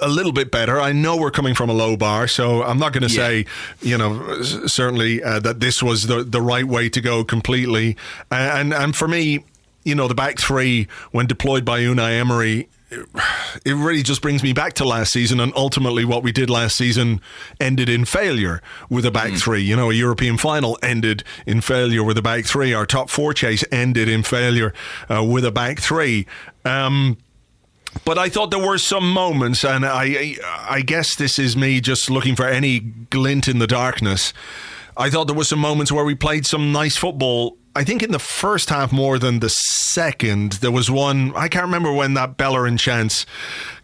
a little bit better. I know we're coming from a low bar, so I'm not going to say, certainly that this was the right way to go completely. And for me, the back three, when deployed by Unai Emery, it really just brings me back to last season, and ultimately what we did last season ended in failure with a back three. A European final ended in failure with a back three. Our top four chase ended in failure with a back three. But I thought there were some moments, and I guess this is me just looking for any glint in the darkness. I thought there were some moments where we played some nice football. I think in the first half more than the second. There was one, I can't remember when that Bellerin chance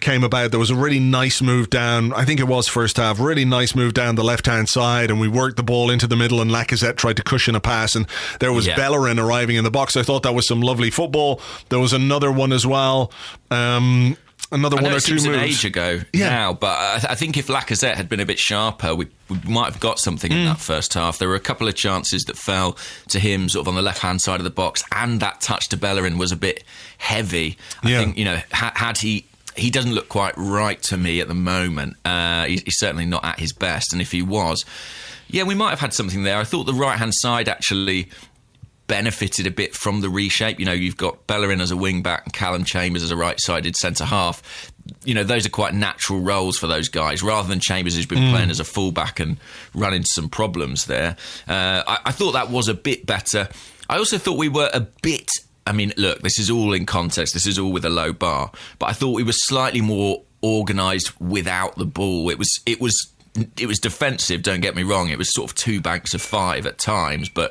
came about. There was a really nice move down, I think it was first half, really nice move down the left-hand side, and we worked the ball into the middle, and Lacazette tried to cushion a pass, and there was Bellerin arriving in the box. I thought that was some lovely football. There was another one as well. Another one or two moves. An age ago now, but I think if Lacazette had been a bit sharper, we might have got something in that first half. There were a couple of chances that fell to him sort of on the left-hand side of the box, and that touch to Bellerin was a bit heavy. I think, had he doesn't look quite right to me at the moment. He's certainly not at his best, and if he was, we might have had something there. I thought the right-hand side actually benefited a bit from the reshape. You've got Bellerin as a wing back and Callum Chambers as a right-sided centre half. Those are quite natural roles for those guys, rather than Chambers, who's been playing as a full-back and run into some problems there. I thought that was a bit better. I also thought we were a bit... I mean, look, this is all in context. This is all with a low bar. But I thought we were slightly more organised without the ball. It was defensive, don't get me wrong. It was sort of 2 banks of 5 at times. But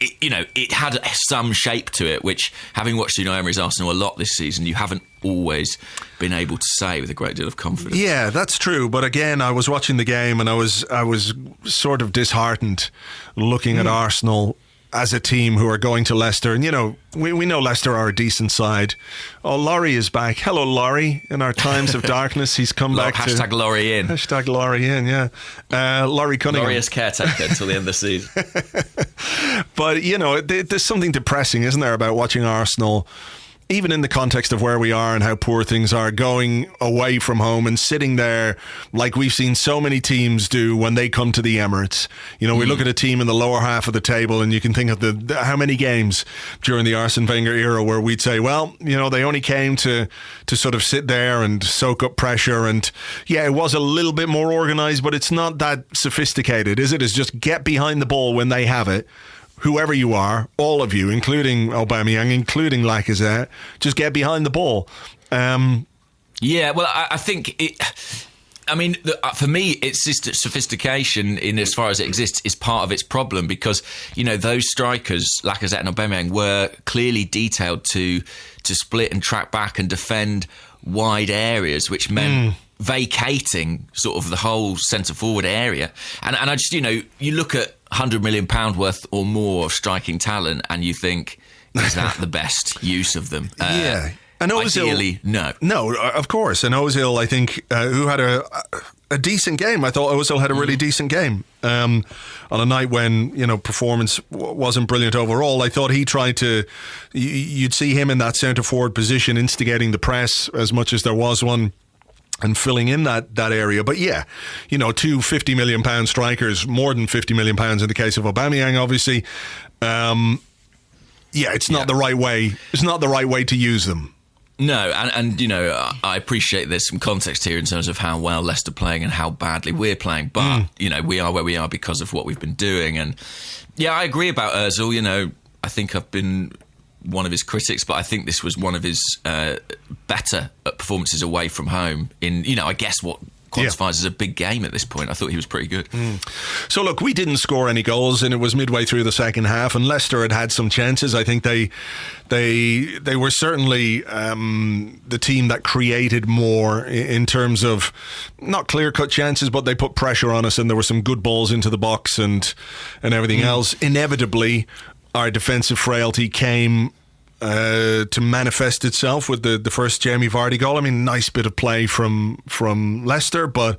it had some shape to it, which, having watched Unai Emery's Arsenal a lot this season, you haven't always been able to say with a great deal of confidence. Yeah, that's true. But again, I was watching the game and I was sort of disheartened looking at Arsenal as a team who are going to Leicester. And, we know Leicester are a decent side. Oh, Laurie is back. Hello, Laurie. In our times of darkness, he's come back hashtag to... Laurie in. Hashtag Laurie in, yeah. Laurie Cunningham. Laurie as caretaker until the end of the season. But, there's something depressing, isn't there, about watching Arsenal, even in the context of where we are and how poor things are, going away from home and sitting there like we've seen so many teams do when they come to the Emirates. We look at a team in the lower half of the table and you can think of how many games during the Arsene Wenger era where we'd say, well, they only came to sort of sit there and soak up pressure. And it was a little bit more organised, but it's not that sophisticated, is it? It's just get behind the ball when they have it. Whoever you are, all of you, including Aubameyang, including Lacazette, just get behind the ball. I think it... I mean, for me, it's just sophistication in as far as it exists is part of its problem, because, those strikers, Lacazette and Aubameyang, were clearly detailed to split and track back and defend wide areas, which meant vacating sort of the whole centre-forward area. And I just, you look at £100 million worth or more of striking talent and you think, is that the best use of them? And Ozil, no, of course. And Ozil, I think, who had a decent game. I thought Ozil had a really decent game on a night when performance wasn't brilliant overall. I thought he tried to. You'd see him in that centre forward position, instigating the press as much as there was one, and filling in that area. But two £50 million strikers, more than £50 million in the case of Aubameyang, obviously. It's not the right way. It's not the right way to use them. No, and I appreciate there's some context here in terms of how well Leicester playing and how badly we're playing, but we are where we are because of what we've been doing. And I agree about Ozil. I think I've been one of his critics, but I think this was one of his better performances away from home in, I guess what quantifies as a big game at this point. I thought he was pretty good. So look, we didn't score any goals and it was midway through the second half, and Leicester had some chances. I think they were certainly the team that created more in terms of not clear-cut chances, but they put pressure on us and there were some good balls into the box and everything else. Inevitably, our defensive frailty came to manifest itself with the first Jamie Vardy goal. I mean, nice bit of play from Leicester, but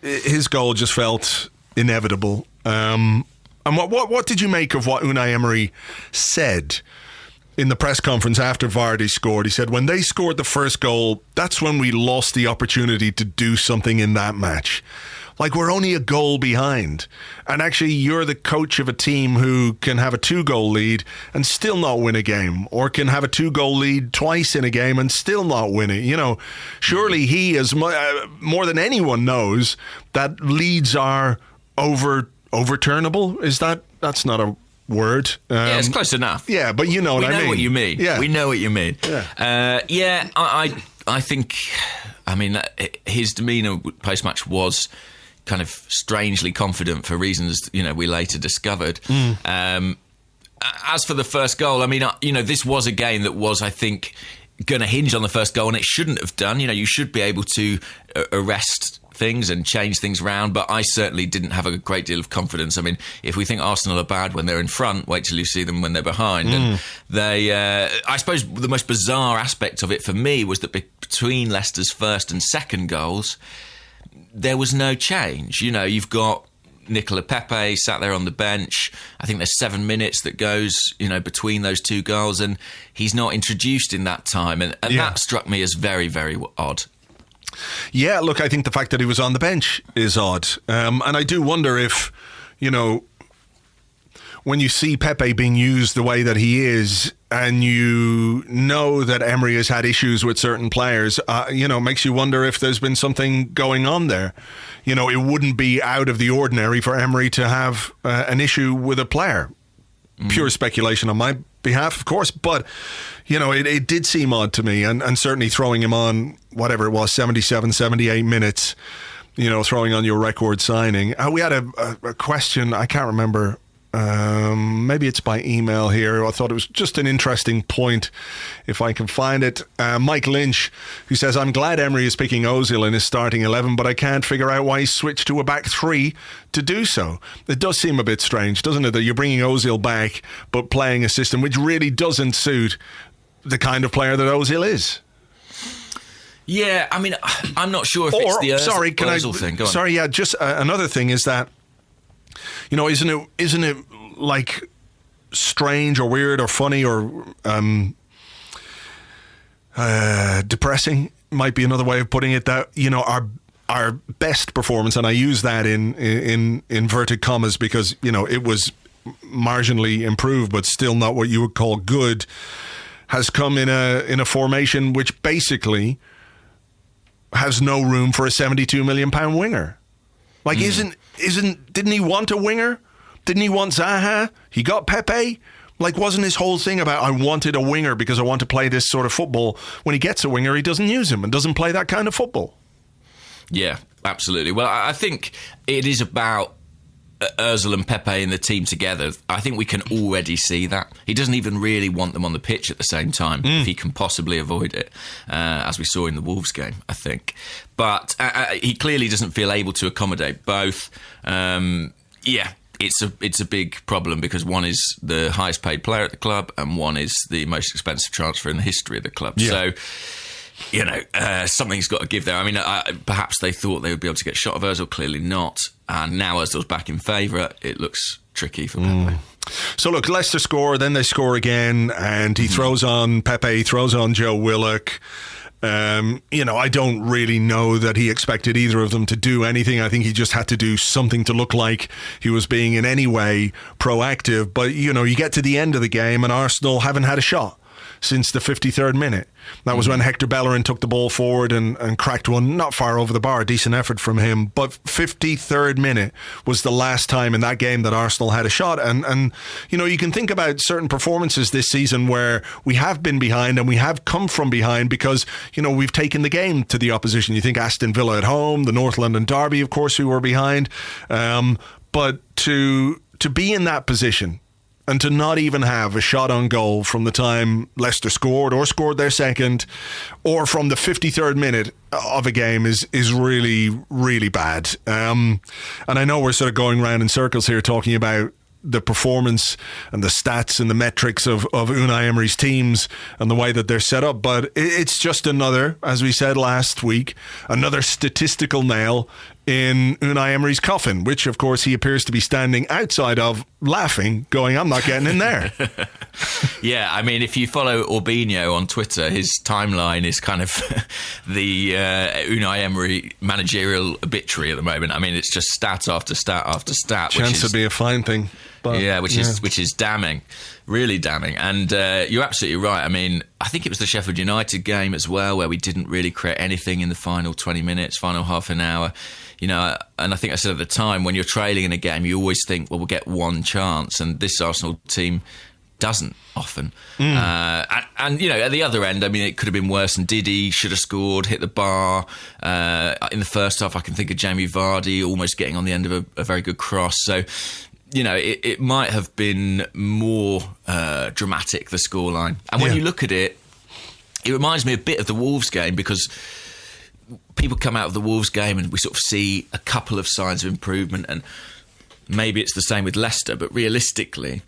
his goal just felt inevitable. And what did you make of what Unai Emery said in the press conference after Vardy scored. He said, when they scored the first goal, that's when we lost the opportunity to do something in that match. Like, we're only a goal behind. And actually, you're the coach of a team who can have a 2-goal lead and still not win a game, or can have a 2-goal lead twice in a game and still not win it. You know, surely he, as more than anyone, knows that leads are overturnable. That's not a word. Yeah, it's close enough. Yeah, but you know what I mean. We know what you mean. Yeah. We know what you mean. Yeah. I think, I mean, his demeanour post-match was kind of strangely confident for reasons, you know, we later discovered. As for the first goal, I mean, you know, this was a game that was, I think, going to hinge on the first goal, and it shouldn't have done. You know, you should be able to arrest things and change things around, but I certainly didn't have a great deal of confidence. I mean, if we think Arsenal are bad when they're in front, wait till you see them when they're behind. And they, I suppose the most bizarre aspect of it for me was that between Leicester's first and second goals, there was no change. You know, you've got Nicola Pepe sat there on the bench. I think there's 7 minutes that goes, you know, between those two goals, and he's not introduced in that time. And that struck me as very, very odd. Yeah, look, I think the fact that he was on the bench is odd. And I do wonder if, you know, when you see Pepe being used the way that he is, and you know that Emery has had issues with certain players, you know, makes you wonder if there's been something going on there. You know, it wouldn't be out of the ordinary for Emery to have an issue with a player. Pure speculation on my behalf, of course, but, you know, it did seem odd to me, and certainly throwing him on, whatever it was, 77, 78 minutes, you know, throwing on your record signing. We had a question, I can't remember, maybe it's by email here. I thought it was just an interesting point, if I can find it. Mike Lynch, who says, I'm glad Emery is picking Ozil in his starting 11, but I can't figure out why he switched to a back three to do so. It does seem a bit strange, doesn't it, that you're bringing Ozil back but playing a system which really doesn't suit the kind of player that Ozil is. Yeah, I mean, I'm not sure if it's the Ozil thing. Go on. Sorry, yeah, just another thing is that, you know, isn't it like strange or weird or funny or depressing, might be another way of putting it, that, you know, our best performance, and I use that in inverted commas because, you know, it was marginally improved but still not what you would call good, has come in a formation which basically has no room for a £72 million winger. Like, didn't he want a winger? Didn't he want Zaha? He got Pepe. Like, wasn't his whole thing about, I wanted a winger because I want to play this sort of football? When he gets a winger, he doesn't use him and doesn't play that kind of football. Yeah, absolutely. Well, I think it is about Ozil and Pepe in the team together. I think we can already see that. He doesn't even really want them on the pitch at the same time, if he can possibly avoid it, as we saw in the Wolves game, I think. But he clearly doesn't feel able to accommodate both. It's a big problem because one is the highest paid player at the club and one is the most expensive transfer in the history of the club. Yeah. So, you know, something's got to give there. I mean, perhaps they thought they would be able to get shot of Ozil, clearly not. And now Ozil's back in favour, it looks tricky for Pepe. So look, Leicester score, then they score again, and he throws on Pepe, he throws on Joe Willock. You know, I don't really know that he expected either of them to do anything. I think he just had to do something to look like he was being in any way proactive. But, you know, you get to the end of the game and Arsenal haven't had a shot since the 53rd minute. That was when Hector Bellerin took the ball forward and cracked one not far over the bar. Decent effort from him. But 53rd minute was the last time in that game that Arsenal had a shot. And you know, you can think about certain performances this season where we have been behind and we have come from behind because, you know, we've taken the game to the opposition. You think Aston Villa at home, the North London derby, of course, we were behind. But to be in that position and to not even have a shot on goal from the time Leicester scored or scored their second or from the 53rd minute of a game is really, really bad. And I know we're sort of going round in circles here talking about the performance and the stats and the metrics of Unai Emery's teams and the way that they're set up, but it's just another, as we said last week, another statistical nail in Unai Emery's coffin, which, of course, he appears to be standing outside of, laughing, going, I'm not getting in there. Yeah, I mean, if you follow Orbinho on Twitter, his timeline is kind of the Unai Emery managerial obituary at the moment. I mean, it's just stat after stat after stat. Chance to be a fine thing. But, which is damning, really damning. And you're absolutely right. I mean, I think it was the Sheffield United game as well, where we didn't really create anything in the final 20 minutes, final half an hour. You know, and I think I said at the time, when you're trailing in a game, you always think, well, we'll get one chance. And this Arsenal team doesn't often. And, you know, at the other end, I mean, it could have been worse. And Didi should have scored, hit the bar. In the first half, I can think of Jamie Vardy almost getting on the end of a very good cross. So, you know, it might have been more dramatic, the scoreline. And when you look at it, it reminds me a bit of the Wolves game, because people come out of the Wolves game and we sort of see a couple of signs of improvement, and maybe it's the same with Leicester, but realistically,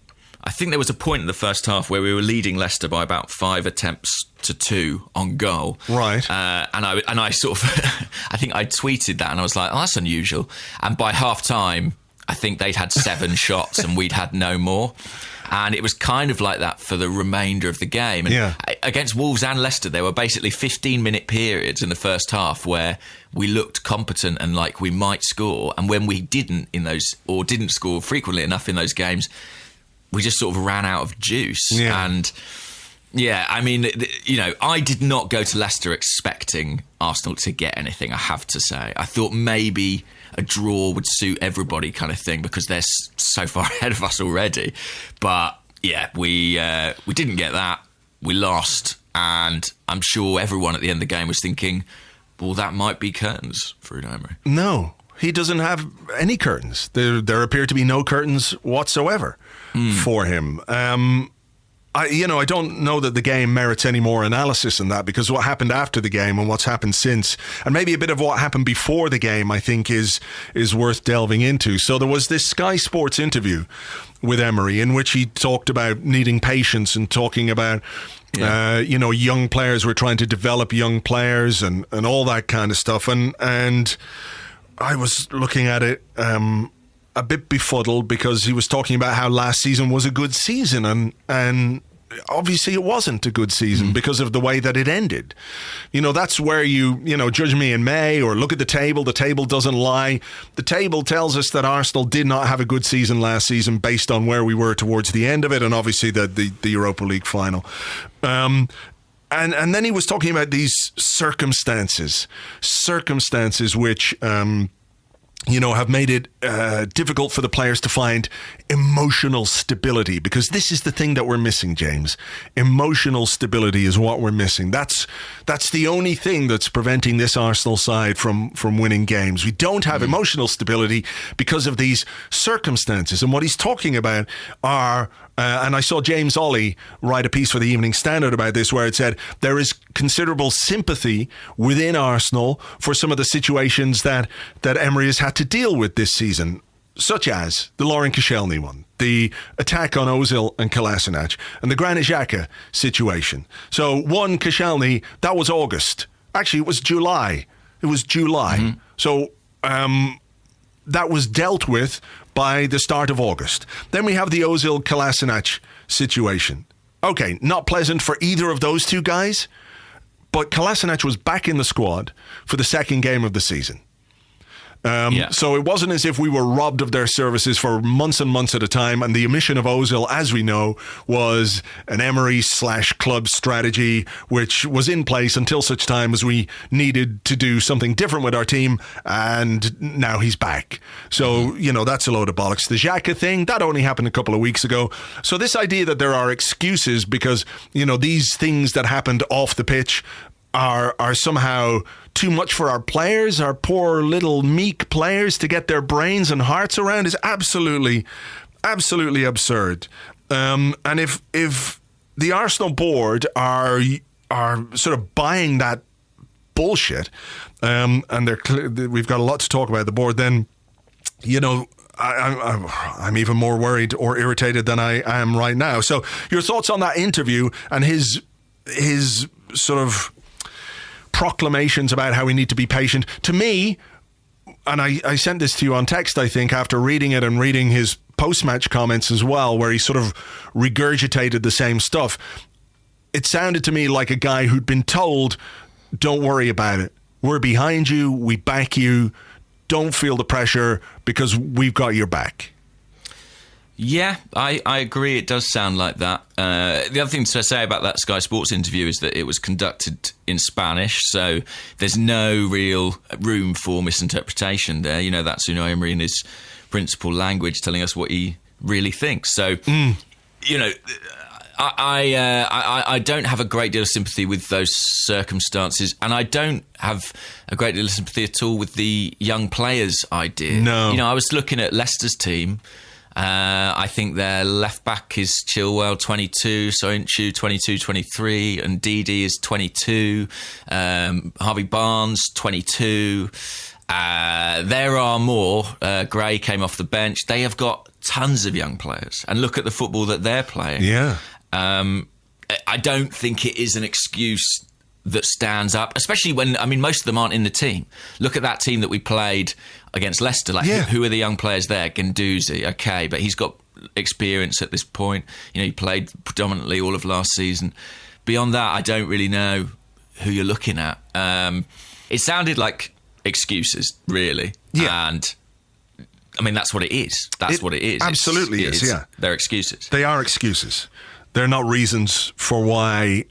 I think there was a point in the first half where we were leading Leicester by about 5 attempts to 2 on goal. Right. And I sort of, I think I tweeted that and I was like, oh, that's unusual. And by half time, I think they'd had 7 shots and we'd had no more. And it was kind of like that for the remainder of the game. And against Wolves and Leicester, there were basically 15-minute periods in the first half where we looked competent and like we might score. And when we didn't in those, or didn't score frequently enough in those games, we just sort of ran out of juice. Yeah. And I mean, you know, I did not go to Leicester expecting Arsenal to get anything, I have to say. I thought maybe a draw would suit everybody, kind of thing, because they're so far ahead of us already. But yeah, we didn't get that. We lost, and I'm sure everyone at the end of the game was thinking, well, that might be curtains for Unai Emery. No, he doesn't have any curtains. There appear to be no curtains whatsoever for him. I don't know that the game merits any more analysis than that, because what happened after the game and what's happened since, and maybe a bit of what happened before the game, I think is worth delving into. So there was this Sky Sports interview with Emery in which he talked about needing patience and talking about young players. We're trying to develop young players and all that kind of stuff. And I was looking at it a bit befuddled, because he was talking about how last season was a good season, and obviously it wasn't a good season because of the way that it ended. You know, that's where you judge me in May or look at the table. The table doesn't lie. The table tells us that Arsenal did not have a good season last season based on where we were towards the end of it, and obviously the Europa League final. And then he was talking about these circumstances which have made it difficult for the players to find emotional stability, because this is the thing that we're missing, James. Emotional stability is what we're missing. That's the only thing that's preventing this Arsenal side from winning games. We don't have emotional stability because of these circumstances. And what he's talking about are, and I saw James Ollie write a piece for the Evening Standard about this, where it said there is considerable sympathy within Arsenal for some of the situations that Emery has had to deal with this season, such as the Lauren Koscielny one, the attack on Ozil and Kolasinac, and the Granit Xhaka situation. So one, Koscielny, that was August. Actually, it was July. So that was dealt with by the start of August. Then we have the Ozil Kolasinac situation. Okay, not pleasant for either of those two guys, but Kolasinac was back in the squad for the second game of the season. So it wasn't as if we were robbed of their services for months and months at a time, and the omission of Ozil, as we know, was an Emery/club strategy which was in place until such time as we needed to do something different with our team, and now he's back. So, that's a load of bollocks. The Xhaka thing, that only happened a couple of weeks ago. So this idea that there are excuses because, these things that happened off the pitch are somehow too much for our players, our poor little meek players, to get their brains and hearts around is absolutely absurd. And if the Arsenal board are sort of buying that bullshit, and we've got a lot to talk about the board, then I'm even more worried or irritated than I am right now. So your thoughts on that interview and his sort of proclamations about how we need to be patient. To me, and I sent this to you on text, I think, after reading it and reading his post-match comments as well, where he sort of regurgitated the same stuff. It sounded to me like a guy who'd been told, don't worry about it. We're behind you. We back you. Don't feel the pressure because we've got your back. Yeah, I agree. It does sound like that. The other thing to say about that Sky Sports interview is that it was conducted in Spanish, so there's no real room for misinterpretation there. You know, that's Unai Emery in his principal language telling us what he really thinks. So, you know, I don't have a great deal of sympathy with those circumstances, and I don't have a great deal of sympathy at all with the young players idea. No. You know, I was looking at Leicester's team. I think their left back is Chilwell, 22, Soyuncu, 22, 23, and Didi is 22, Harvey Barnes, 22. There are more. Gray came off the bench. They have got tons of young players, and look at the football that they're playing. Yeah. I don't think it is an excuse that stands up, especially when, I mean, most of them aren't in the team. Look at that team that we played against Leicester. Like, who are the young players there? Guendouzi, okay, but he's got experience at this point. You know, he played predominantly all of last season. Beyond that, I don't really know who you're looking at. It sounded like excuses, really. Yeah. And I mean, that's what it is. That's what it is. Absolutely is, yeah. They're excuses. They are excuses. They're not reasons for why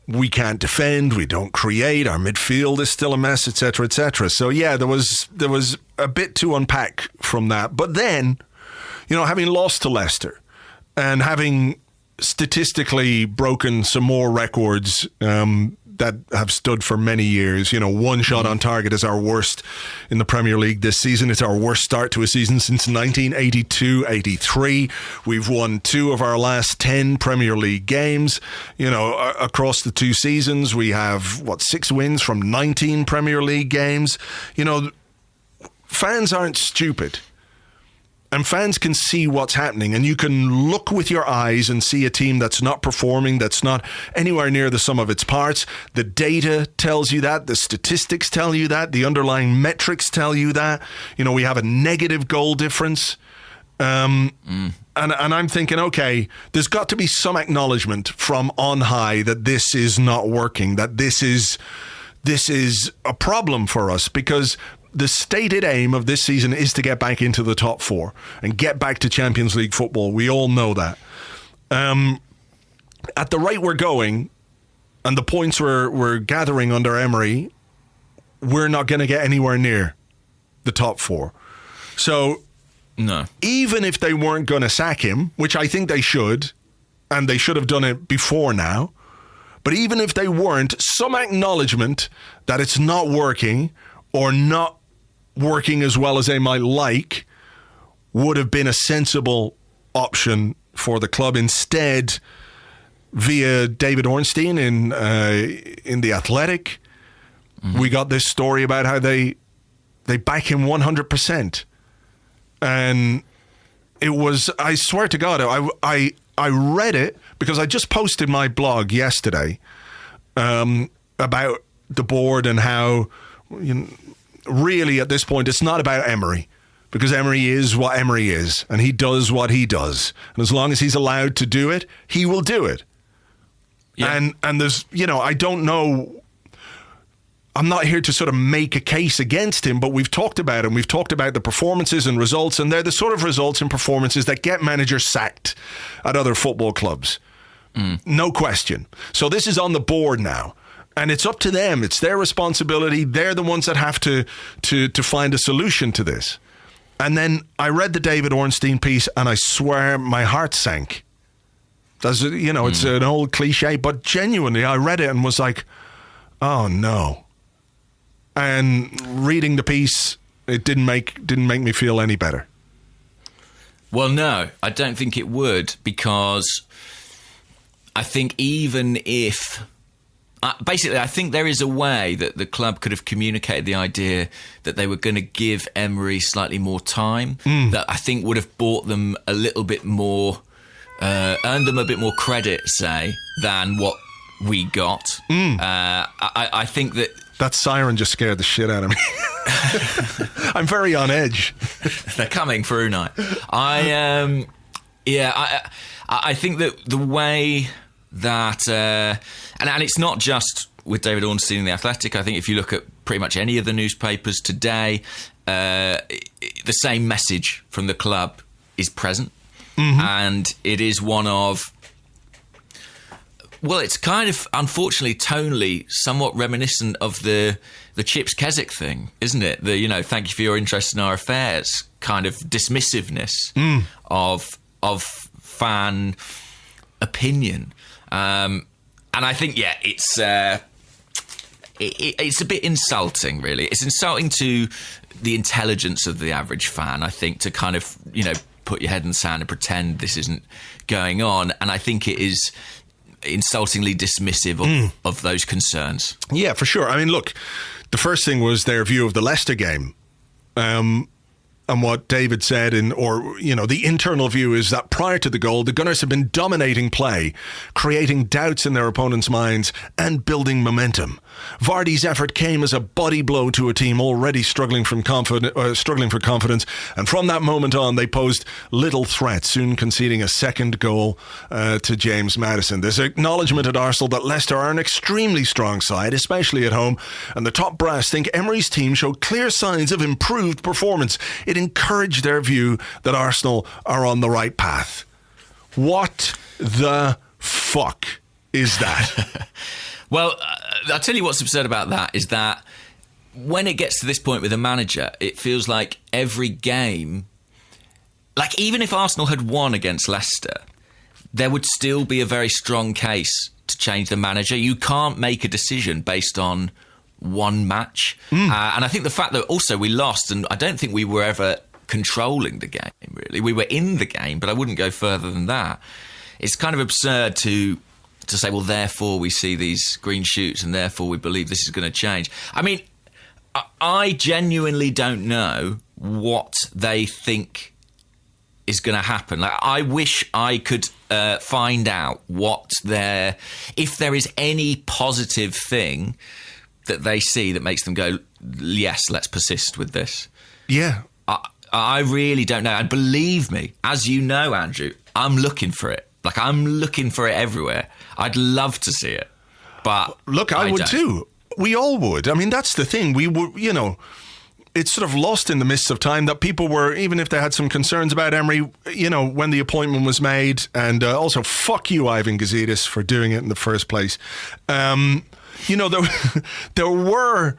we can't defend, we don't create, our midfield is still a mess, etc., etc. So yeah, there was a bit to unpack from that. But then, you know, having lost to Leicester and having statistically broken some more records that have stood for many years. You know, one shot on target is our worst in the Premier League this season. It's our worst start to a season since 1982-83. We've won 2 of our last 10 Premier League games. You know, across the 2 seasons, we have, 6 wins from 19 Premier League games. You know, fans aren't stupid. And fans can see what's happening, and you can look with your eyes and see a team that's not performing, that's not anywhere near the sum of its parts. The data tells you that, the statistics tell you that, the underlying metrics tell you that. You know, we have a negative goal difference. And I'm thinking, okay, there's got to be some acknowledgement from on high that this is not working, that this is a problem for us, because the stated aim of this season is to get back into the top 4 and get back to Champions League football. We all know that. At the rate we're going and the points we're gathering under Emery, we're not going to get anywhere near the top 4. So no, even if they weren't going to sack him, which I think they should, and they should have done it before now, but even if they weren't, some acknowledgement that it's not working or not working as well as they might like would have been a sensible option for the club. Instead, via David Ornstein in The Athletic, we got this story about how they back him 100%. And it was, I swear to God, I read it because I just posted my blog yesterday about the board and how, you know, really at this point it's not about Emery, because Emery is what Emery is and he does what he does, and as long as he's allowed to do it, he will do it. And there's, you know, I don't know, I'm not here to sort of make a case against him, but we've talked about him, we've talked about the performances and results, and they're the sort of results and performances that get managers sacked at other football clubs. No question. So this is on the board now. And it's up to them. It's their responsibility. They're the ones that have to find a solution to this. And then I read the David Ornstein piece, and I swear my heart sank. That's, you know, it's an old cliche, but genuinely, I read it and was like, oh no. And reading the piece, it didn't make me feel any better. Well, no, I don't think it would, because I think even if... basically, I think there is a way that the club could have communicated the idea that they were going to give Emery slightly more time, that I think would have bought them a little bit more, earned them a bit more credit, say, than what we got. I think that That siren just scared the shit out of me. I'm very on edge. They're coming for Unai. I think that the way that, and it's not just with David Ornstein in The Athletic. I think if you look at pretty much any of the newspapers today, the same message from the club is present. Mm-hmm. And it is one of, well, it's kind of, unfortunately, tonally somewhat reminiscent of the Chips Keswick thing, isn't it? The, thank you for your interest in our affairs kind of dismissiveness of fan opinion. And I think, it's a bit insulting, really. It's insulting to the intelligence of the average fan, I think, to kind of, put your head in the sand and pretend this isn't going on. And I think it is insultingly dismissive of those concerns. Yeah, for sure. I mean, look, the first thing was their view of the Leicester game. And what David said, the internal view is that prior to the goal, the Gunners have been dominating play, creating doubts in their opponents' minds and building momentum. Vardy's effort came as a body blow to a team already struggling for confidence, and from that moment on, they posed little threat, soon conceding a second goal to James Maddison. There's acknowledgement at Arsenal that Leicester are an extremely strong side, especially at home, and the top brass think Emery's team showed clear signs of improved performance. It encouraged their view that Arsenal are on the right path. What the fuck is that? Well, I'll tell you what's absurd about that is that when it gets to this point with a manager, it feels like every game, like even if Arsenal had won against Leicester, there would still be a very strong case to change the manager. You can't make a decision based on one match. And I think the fact that also we lost, and I don't think we were ever controlling the game, really. We were in the game, but I wouldn't go further than that. It's kind of absurd to say, well, therefore we see these green shoots and therefore we believe this is going to change. I mean, I genuinely don't know what they think is going to happen. Like, I wish I could find out if there is any positive thing that they see that makes them go, yes, let's persist with this. Yeah. I really don't know. And believe me, as you know, Andrew, I'm looking for it. Like, I'm looking for it everywhere. I'd love to see it. But look, I would too. We all would. I mean, that's the thing. We were, it's sort of lost in the mists of time that people were, even if they had some concerns about Emery, when the appointment was made, and also fuck you, Ivan Gazidis, for doing it in the first place. There were,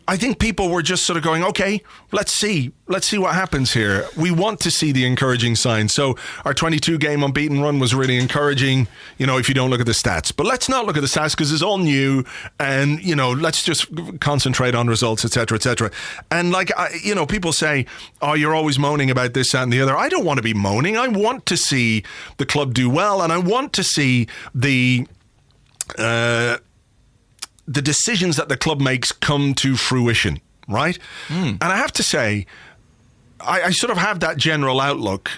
I think people were just sort of going, okay, let's see what happens here. We want to see the encouraging signs. So our 22-game unbeaten run was really encouraging, if you don't look at the stats. But let's not look at the stats because it's all new, and, let's just concentrate on results, etc., etc. And people say, oh, you're always moaning about this, that, and the other. I don't want to be moaning. I want to see the club do well, and I want to see the decisions that the club makes come to fruition, right? And I have to say, I sort of have that general outlook.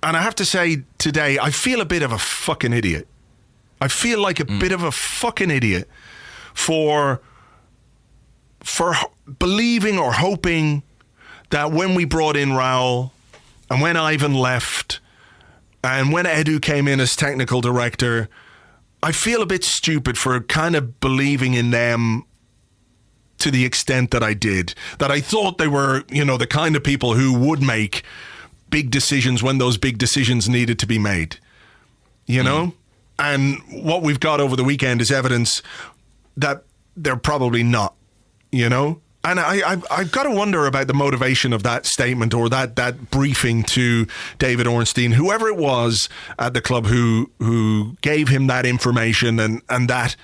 And I have to say today, I feel a bit of a fucking idiot. I feel like a bit of a fucking idiot for believing or hoping that when we brought in Raul and when Ivan left and when Edu came in as technical director, I feel a bit stupid for kind of believing in them to the extent that I did. That I thought they were, the kind of people who would make big decisions when those big decisions needed to be made. And what we've got over the weekend is evidence that they're probably not, And I've got to wonder about the motivation of that statement or that briefing to David Ornstein, whoever it was at the club who gave him that information and that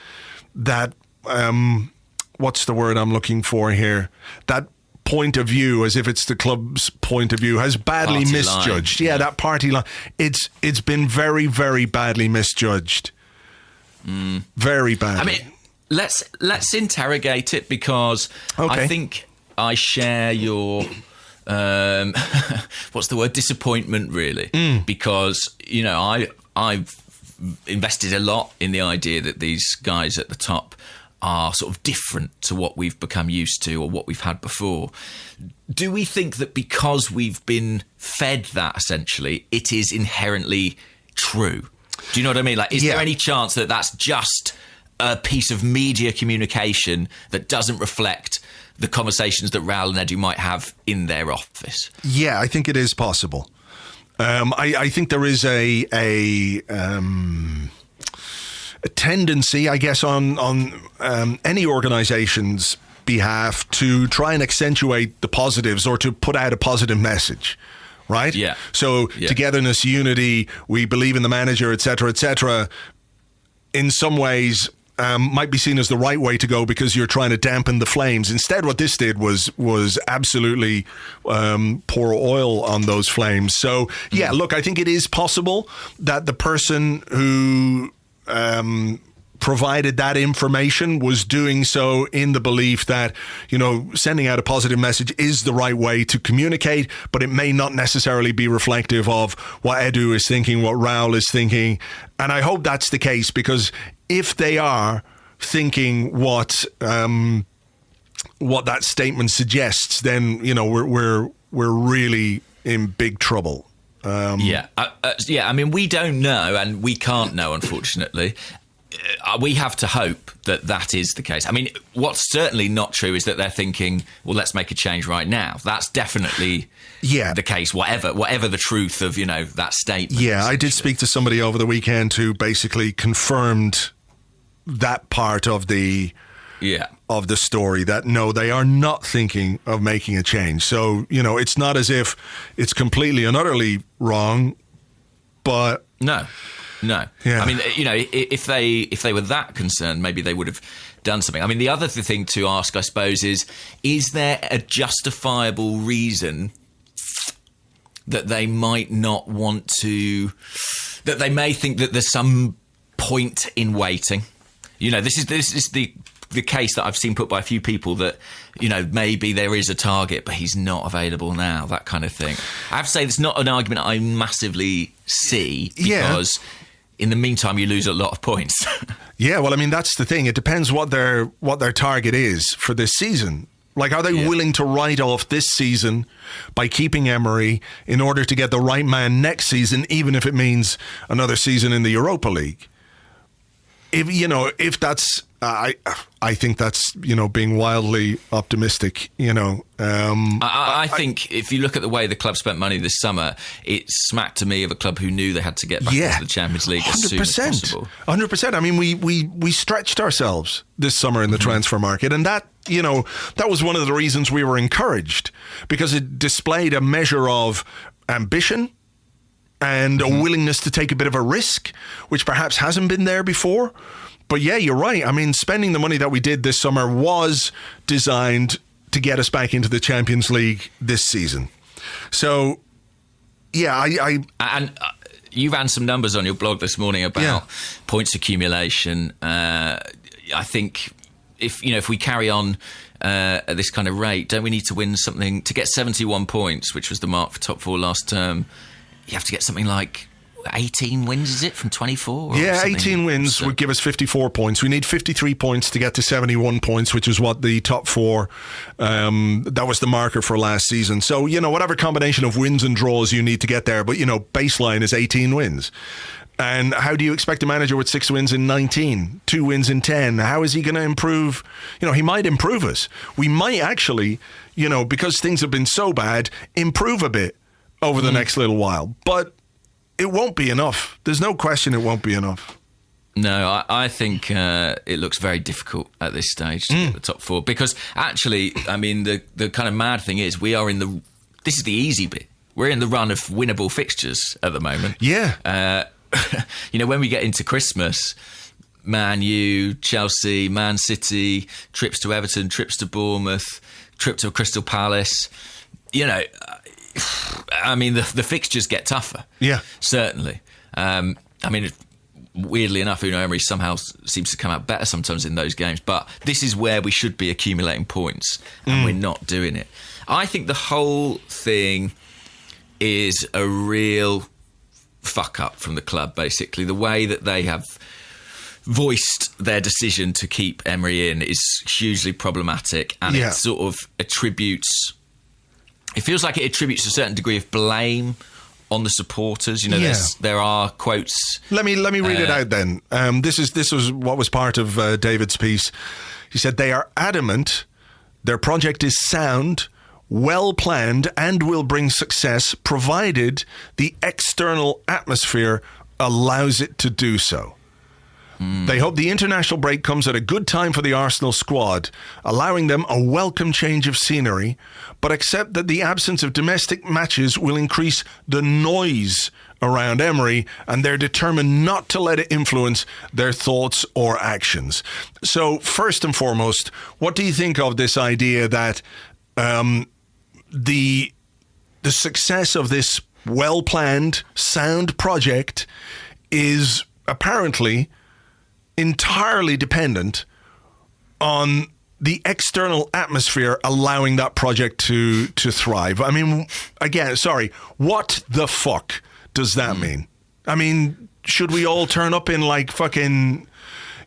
what's the word I'm looking for here? That point of view, as if it's the club's point of view, has badly party misjudged. line. Yeah, that party line. It's been very, very badly misjudged. Very badly. I mean, let's interrogate it, because I think I share your what's the word, disappointment, really, because I've invested a lot in the idea that these guys at the top are sort of different to what we've become used to or what we've had before. Do we think that because we've been fed that, essentially, it is inherently true? Do you know what I mean? Like, is there any chance that that's just a piece of media communication that doesn't reflect the conversations that Raul and Edu might have in their office? Yeah, I think it is possible. I think there is a tendency, I guess, on any organisation's behalf to try and accentuate the positives or to put out a positive message, right? Yeah. So togetherness, unity, we believe in the manager, etc., in some ways might be seen as the right way to go because you're trying to dampen the flames. Instead, what this did was absolutely pour oil on those flames. So, look, I think it is possible that the person who provided that information was doing so in the belief that, sending out a positive message is the right way to communicate, but it may not necessarily be reflective of what Edu is thinking, what Raul is thinking. And I hope that's the case, because if they are thinking what that statement suggests, then, we're really in big trouble. I mean, we don't know, and we can't know, unfortunately. We have to hope that is the case. I mean, what's certainly not true is that they're thinking, well, let's make a change right now. That's definitely the case, whatever the truth of, that statement. Yeah, I did speak to somebody over the weekend who basically confirmed that part of the story, that no, they are not thinking of making a change. So, it's not as if it's completely and utterly wrong, but no. Yeah. I mean, if they were that concerned, maybe they would have done something. I mean, the other thing to ask, I suppose, is there a justifiable reason that they might not want to, that they may think that there's some point in waiting? This is the case that I've seen put by a few people that, maybe there is a target, but he's not available now, that kind of thing. I have to say, it's not an argument I massively see, because in the meantime, you lose a lot of points. Yeah, well, I mean, that's the thing. It depends what their target is for this season. Like, are they willing to write off this season by keeping Emery in order to get the right man next season, even if it means another season in the Europa League? If that's, I think that's, being wildly optimistic, I think if you look at the way the club spent money this summer, it smacked to me of a club who knew they had to get back into the Champions League as soon as possible. 100%. I mean, we stretched ourselves this summer in the transfer market, and that was one of the reasons we were encouraged, because it displayed a measure of ambition and a willingness to take a bit of a risk, which perhaps hasn't been there before. But yeah, you're right. I mean, spending the money that we did this summer was designed to get us back into the Champions League this season. So, yeah, you ran some numbers on your blog this morning about points accumulation. I think if we carry on at this kind of rate, don't we need to win something to get 71 points, which was the mark for top four last term? You have to get something like 18 wins, is it, from 24? Yeah, 18 wins would give us 54 points. We need 53 points to get to 71 points, which is what the top four, that was the marker for last season. So, whatever combination of wins and draws you need to get there, but, baseline is 18 wins. And how do you expect a manager with 6 wins in 19, 2 wins in 10? How is he going to improve? He might improve us. We might actually, because things have been so bad, improve a bit over the next little while. But it won't be enough. There's no question it won't be enough. No, I think it looks very difficult at this stage to get the top four, because actually, I mean, the kind of mad thing is this is the easy bit. We're in the run of winnable fixtures at the moment. Yeah. When we get into Christmas, Man U, Chelsea, Man City, trips to Everton, trips to Bournemouth, trip to Crystal Palace, I mean, the fixtures get tougher. Yeah. Certainly. I mean, weirdly enough, Unai Emery somehow seems to come out better sometimes in those games. But this is where we should be accumulating points, and we're not doing it. I think the whole thing is a real fuck up from the club, basically. The way that they have voiced their decision to keep Emery in is hugely problematic, and it sort of attributes... It feels like it attributes a certain degree of blame on the supporters. You know, there are quotes... Let me read it out then. This was what was part of David's piece. He said, they are adamant their project is sound, well planned, and will bring success provided the external atmosphere allows it to do so. They hope the international break comes at a good time for the Arsenal squad, allowing them a welcome change of scenery, but accept that the absence of domestic matches will increase the noise around Emery, and they're determined not to let it influence their thoughts or actions. So, first and foremost, what do you think of this idea that the success of this well-planned, sound project is apparently entirely dependent on the external atmosphere allowing that project to thrive? I mean, again, sorry, what the fuck does that mean? I mean, should we all turn up in like fucking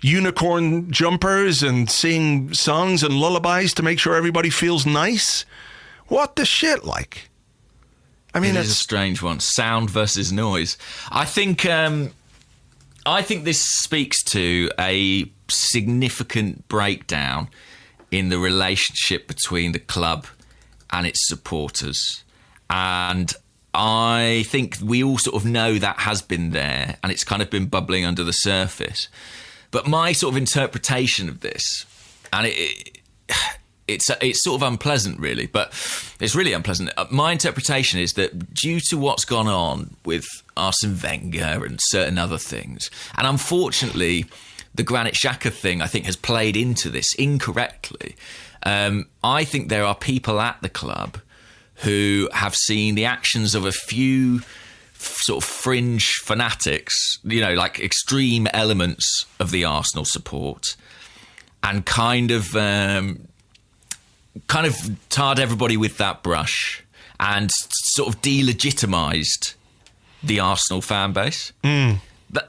unicorn jumpers and sing songs and lullabies to make sure everybody feels nice? What the shit, like? I mean, it's a strange one. Sound versus noise. I think this speaks to a significant breakdown in the relationship between the club and its supporters. And I think we all sort of know that has been there, and it's kind of been bubbling under the surface. But my sort of interpretation of this, and it's sort of unpleasant, really, but it's really unpleasant. My interpretation is that due to what's gone on with Arsene Wenger and certain other things, and unfortunately, the Granit Xhaka thing, I think, has played into this incorrectly. I think there are people at the club who have seen the actions of a few sort of fringe fanatics, you know, like extreme elements of the Arsenal support, and kind of tarred everybody with that brush and sort of delegitimised the Arsenal fan base.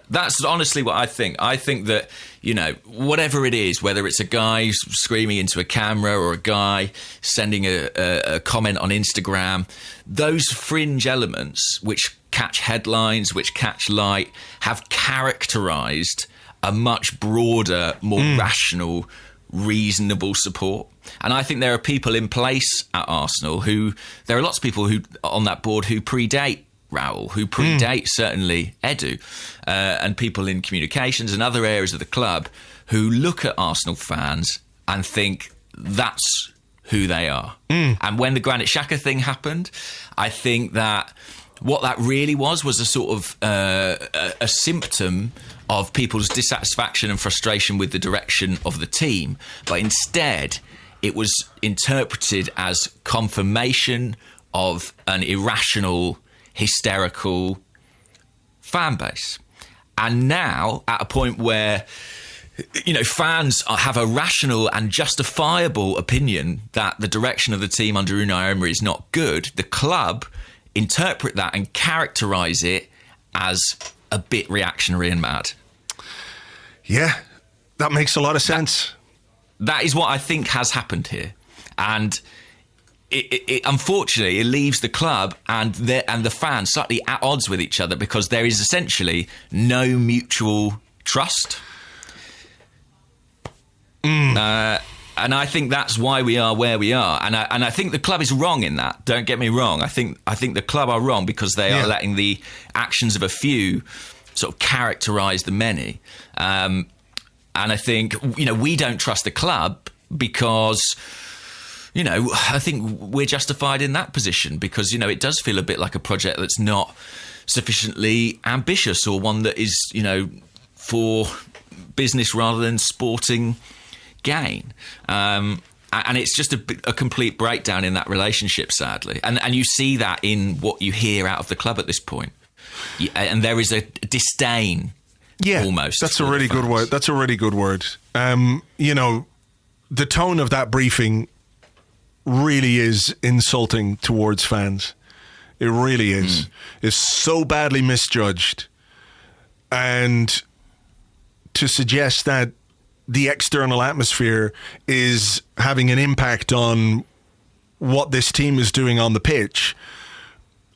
That's honestly what I think. I think that, you know, whatever it is, whether it's a guy screaming into a camera or a guy sending a comment on Instagram, those fringe elements which catch headlines, which catch light, have characterised a much broader, more rational, reasonable support. And I think there are people in place at Arsenal there are lots of people who on that board who predate Raul, who predate certainly Edu, and people in communications and other areas of the club who look at Arsenal fans and think that's who they are. And when the Granit Xhaka thing happened, I think that what that really was a sort of a symptom of people's dissatisfaction and frustration with the direction of the team. But instead, it was interpreted as confirmation of an irrational, hysterical fan base. And now, at a point where, you know, fans have a rational and justifiable opinion that the direction of the team under Unai Emery is not good, the club interpret that and characterise it as a bit reactionary and mad. Yeah, that makes a lot of sense. That is what I think has happened here. And it unfortunately, it leaves the club and the fans slightly at odds with each other because there is essentially no mutual trust. And I think that's why we are where we are. And I think the club is wrong in that. Don't get me wrong. I think the club are wrong because they are letting the actions of a few sort of characterise the many. And I think, you know, we don't trust the club because, you know, I think we're justified in that position because, you know, it does feel a bit like a project that's not sufficiently ambitious or one that is, you know, for business rather than sporting gain. And it's just a complete breakdown in that relationship, sadly. And you see that in what you hear out of the club at this point. And there is a disdain. Yeah, almost. That's a really good word. That's a really good word. You know, the tone of that briefing really is insulting towards fans. It really is. It's so badly misjudged. And to suggest that the external atmosphere is having an impact on what this team is doing on the pitch.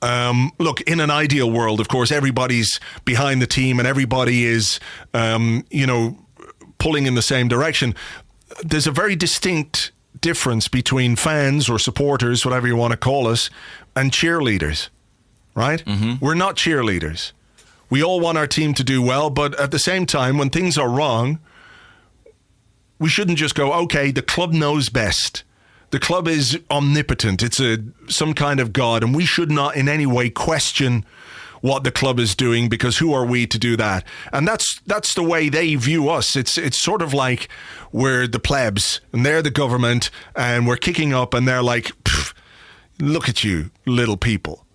Look, in an ideal world, of course, everybody's behind the team and everybody is, pulling in the same direction. There's a very distinct difference between fans or supporters, whatever you want to call us, and cheerleaders, right? Mm-hmm. We're not cheerleaders. We all want our team to do well, but at the same time, when things are wrong, we shouldn't just go, okay, the club knows best. The club is omnipotent. It's some kind of God, and we should not in any way question what the club is doing, because who are we to do that? And that's the way they view us. It's sort of like we're the plebs and they're the government, and we're kicking up and they're like, look at you, little people.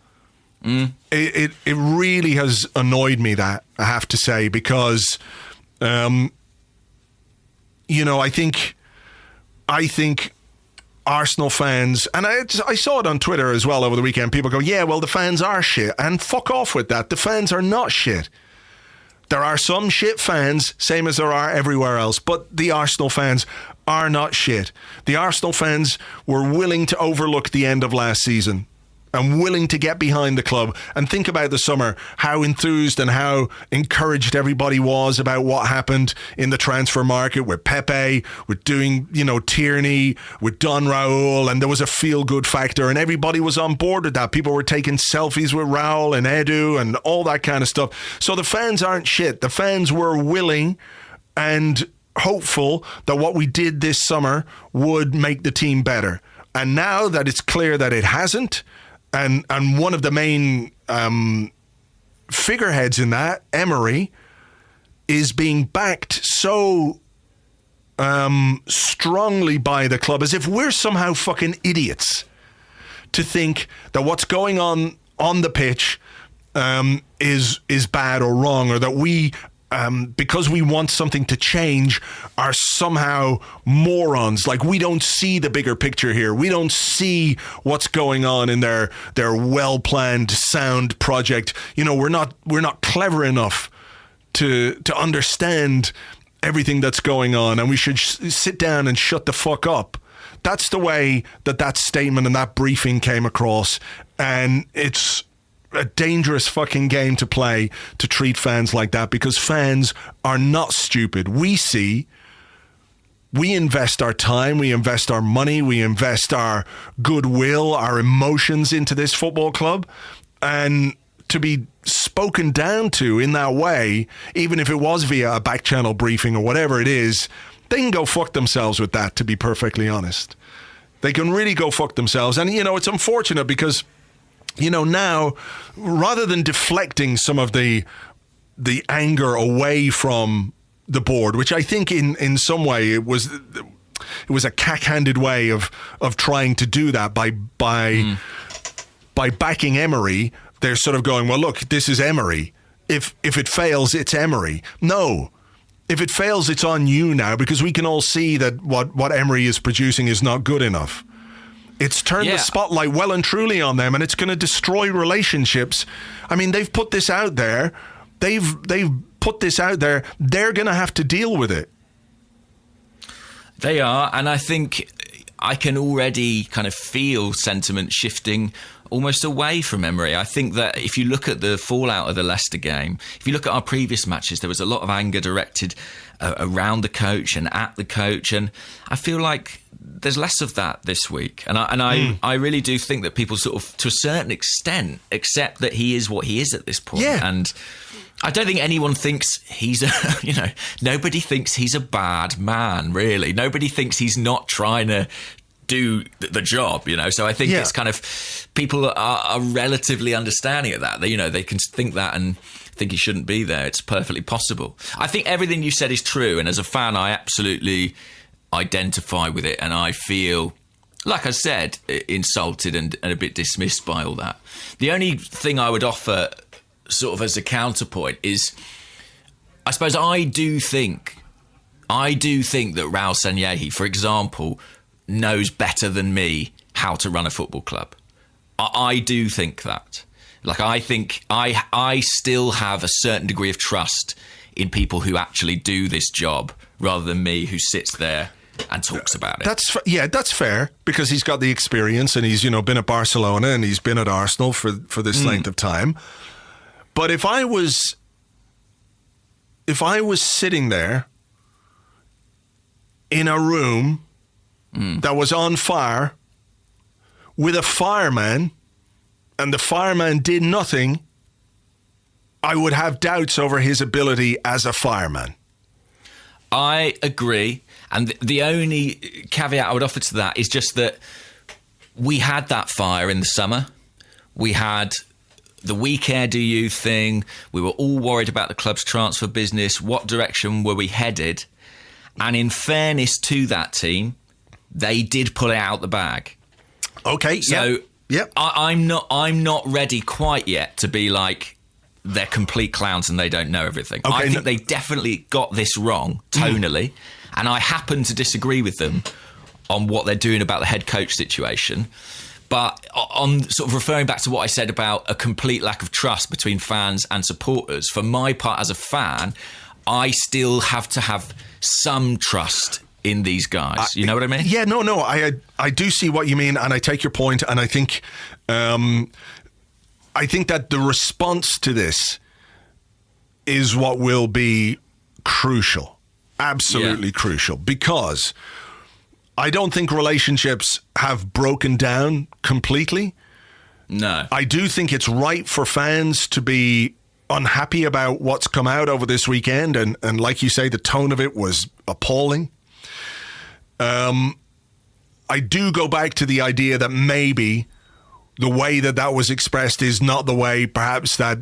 It really has annoyed me, that, I have to say, because I think Arsenal fans, and I saw it on Twitter as well over the weekend, people go, yeah, well, the fans are shit, and fuck off with that. The fans are not shit. There are some shit fans, same as there are everywhere else, but the Arsenal fans are not shit. The Arsenal fans were willing to overlook the end of last season and willing to get behind the club. And think about the summer, how enthused and how encouraged everybody was about what happened in the transfer market with Pepe, with doing, Tierney, with Don Raul, and there was a feel-good factor, and everybody was on board with that. People were taking selfies with Raul and Edu and all that kind of stuff. So the fans aren't shit. The fans were willing and hopeful that what we did this summer would make the team better. And now that it's clear that it hasn't, and one of the main figureheads in that, Emery, is being backed so strongly by the club, as if we're somehow fucking idiots to think that what's going on the pitch is bad or wrong, or that we, because we want something to change, are somehow morons. Like, we don't see the bigger picture here. We don't see what's going on in their well-planned sound project. We're not clever enough to understand everything that's going on, and we should sit down and shut the fuck up. That's the way that statement and that briefing came across, and it's a dangerous fucking game to play, to treat fans like that, because fans are not stupid. We invest our time, we invest our money, we invest our goodwill, our emotions into this football club, and to be spoken down to in that way, even if it was via a back channel briefing or whatever it is, they can go fuck themselves with that, to be perfectly honest. They can really go fuck themselves. And, it's unfortunate because now, rather than deflecting some of the anger away from the board, which I think in some way it was a cack-handed way of trying to do that by backing Emery, they're sort of going, well, look, this is Emery. If it fails, it's Emery. No. If it fails, it's on you now, because we can all see that what Emery is producing is not good enough. It's turned the spotlight well and truly on them, and it's going to destroy relationships. I mean, they've put this out there. They've put this out there. They're going to have to deal with it. They are, and I think I can already kind of feel sentiment shifting almost away from Emery. I think that if you look at the fallout of the Leicester game, if you look at our previous matches, there was a lot of anger directed around the coach and at the coach, and I feel like there's less of that this week. And I really do think that people sort of, to a certain extent, accept that he is what he is at this point. Yeah. And I don't think anyone thinks he's nobody thinks he's a bad man, really. Nobody thinks he's not trying to do the job, So I think it's kind of, people are relatively understanding of that. They can think that and think he shouldn't be there. It's perfectly possible. I think everything you said is true. And as a fan, I absolutely identify with it. And I feel, like I said, insulted and a bit dismissed by all that. The only thing I would offer sort of as a counterpoint is, I suppose I do think that Raul Sanllehi, for example, knows better than me how to run a football club. I do think that. Like, I think I still have a certain degree of trust in people who actually do this job rather than me who sits there and talks about it. That's fair, because he's got the experience and he's, been at Barcelona and he's been at Arsenal for this length of time. But if I was sitting there in a room that was on fire with a fireman, and the fireman did nothing, I would have doubts over his ability as a fireman. I agree. And the only caveat I would offer to that is just that we had that fire in the summer. We had the we care, do you thing. We were all worried about the club's transfer business. What direction were we headed? And in fairness to that team, they did pull it out the bag. Okay, so yep. I'm not ready quite yet to be like they're complete clowns and they don't know everything. Okay, I think they definitely got this wrong tonally, and I happen to disagree with them on what they're doing about the head coach situation. But on sort of referring back to what I said about a complete lack of trust between fans and supporters, for my part as a fan, I still have to have some trust in these guys. You know what I mean? Yeah, no, I do see what you mean, and I take your point, and I think that the response to this is what will be crucial, absolutely crucial, because I don't think relationships have broken down completely. No. I do think it's right for fans to be unhappy about what's come out over this weekend, and like you say, the tone of it was appalling. I do go back to the idea that maybe the way that was expressed is not the way perhaps that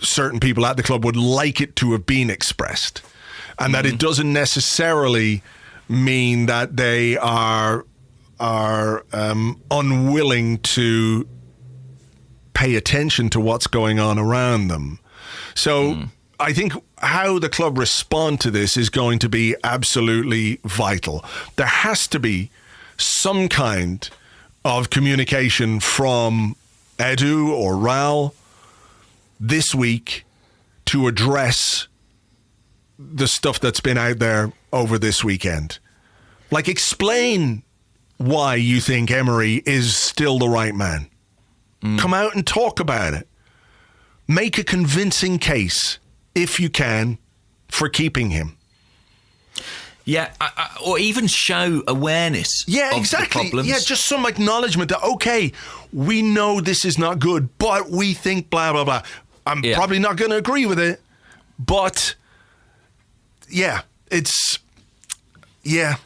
certain people at the club would like it to have been expressed, and that it doesn't necessarily mean that they are unwilling to pay attention to what's going on around them. So I think how the club respond to this is going to be absolutely vital. There has to be some kind of communication from Edu or Raul this week to address the stuff that's been out there over this weekend. Like, explain why you think Emery is still the right man. Come out and talk about it. Make a convincing case, if you can, for keeping him. Yeah, or even show awareness of the problems. Yeah, just some acknowledgement that, okay, we know this is not good, but we think blah, blah, blah. I'm probably not going to agree with it, but yeah, it's... Yeah.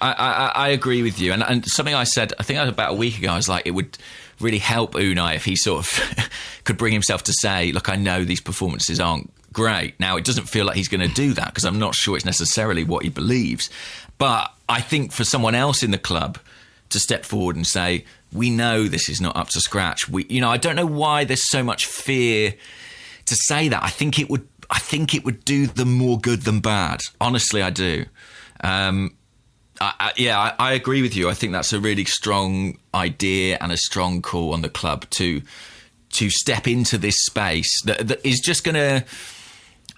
I agree with you. And something I said, I think about a week ago, I was like, it would really help Unai if he sort of could bring himself to say, look, I know these performances aren't great. Now, it doesn't feel like he's going to do that because I'm not sure it's necessarily what he believes. But I think for someone else in the club to step forward and say, we know this is not up to scratch. I don't know why there's so much fear to say that. I think it would do them more good than bad. Honestly, I do. I agree with you. I think that's a really strong idea and a strong call on the club to step into this space that is just going to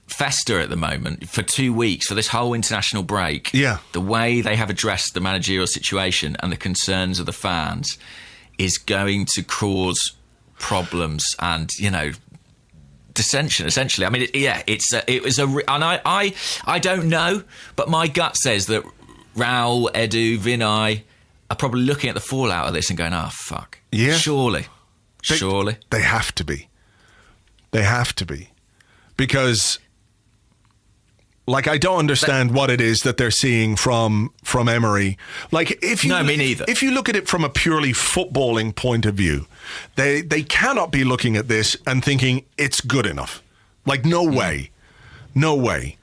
fester at the moment for 2 weeks, for this whole international break. Yeah. The way they have addressed the managerial situation and the concerns of the fans is going to cause problems and, dissension, essentially. I mean, I don't know, but my gut says that Raul, Edu, Vinay are probably looking at the fallout of this and going, fuck. Yeah. Surely. They have to be. They have to be. Because, I don't understand what it is that they're seeing from Emery. Me neither. If you look at it from a purely footballing point of view, they cannot be looking at this and thinking it's good enough. No way. No way.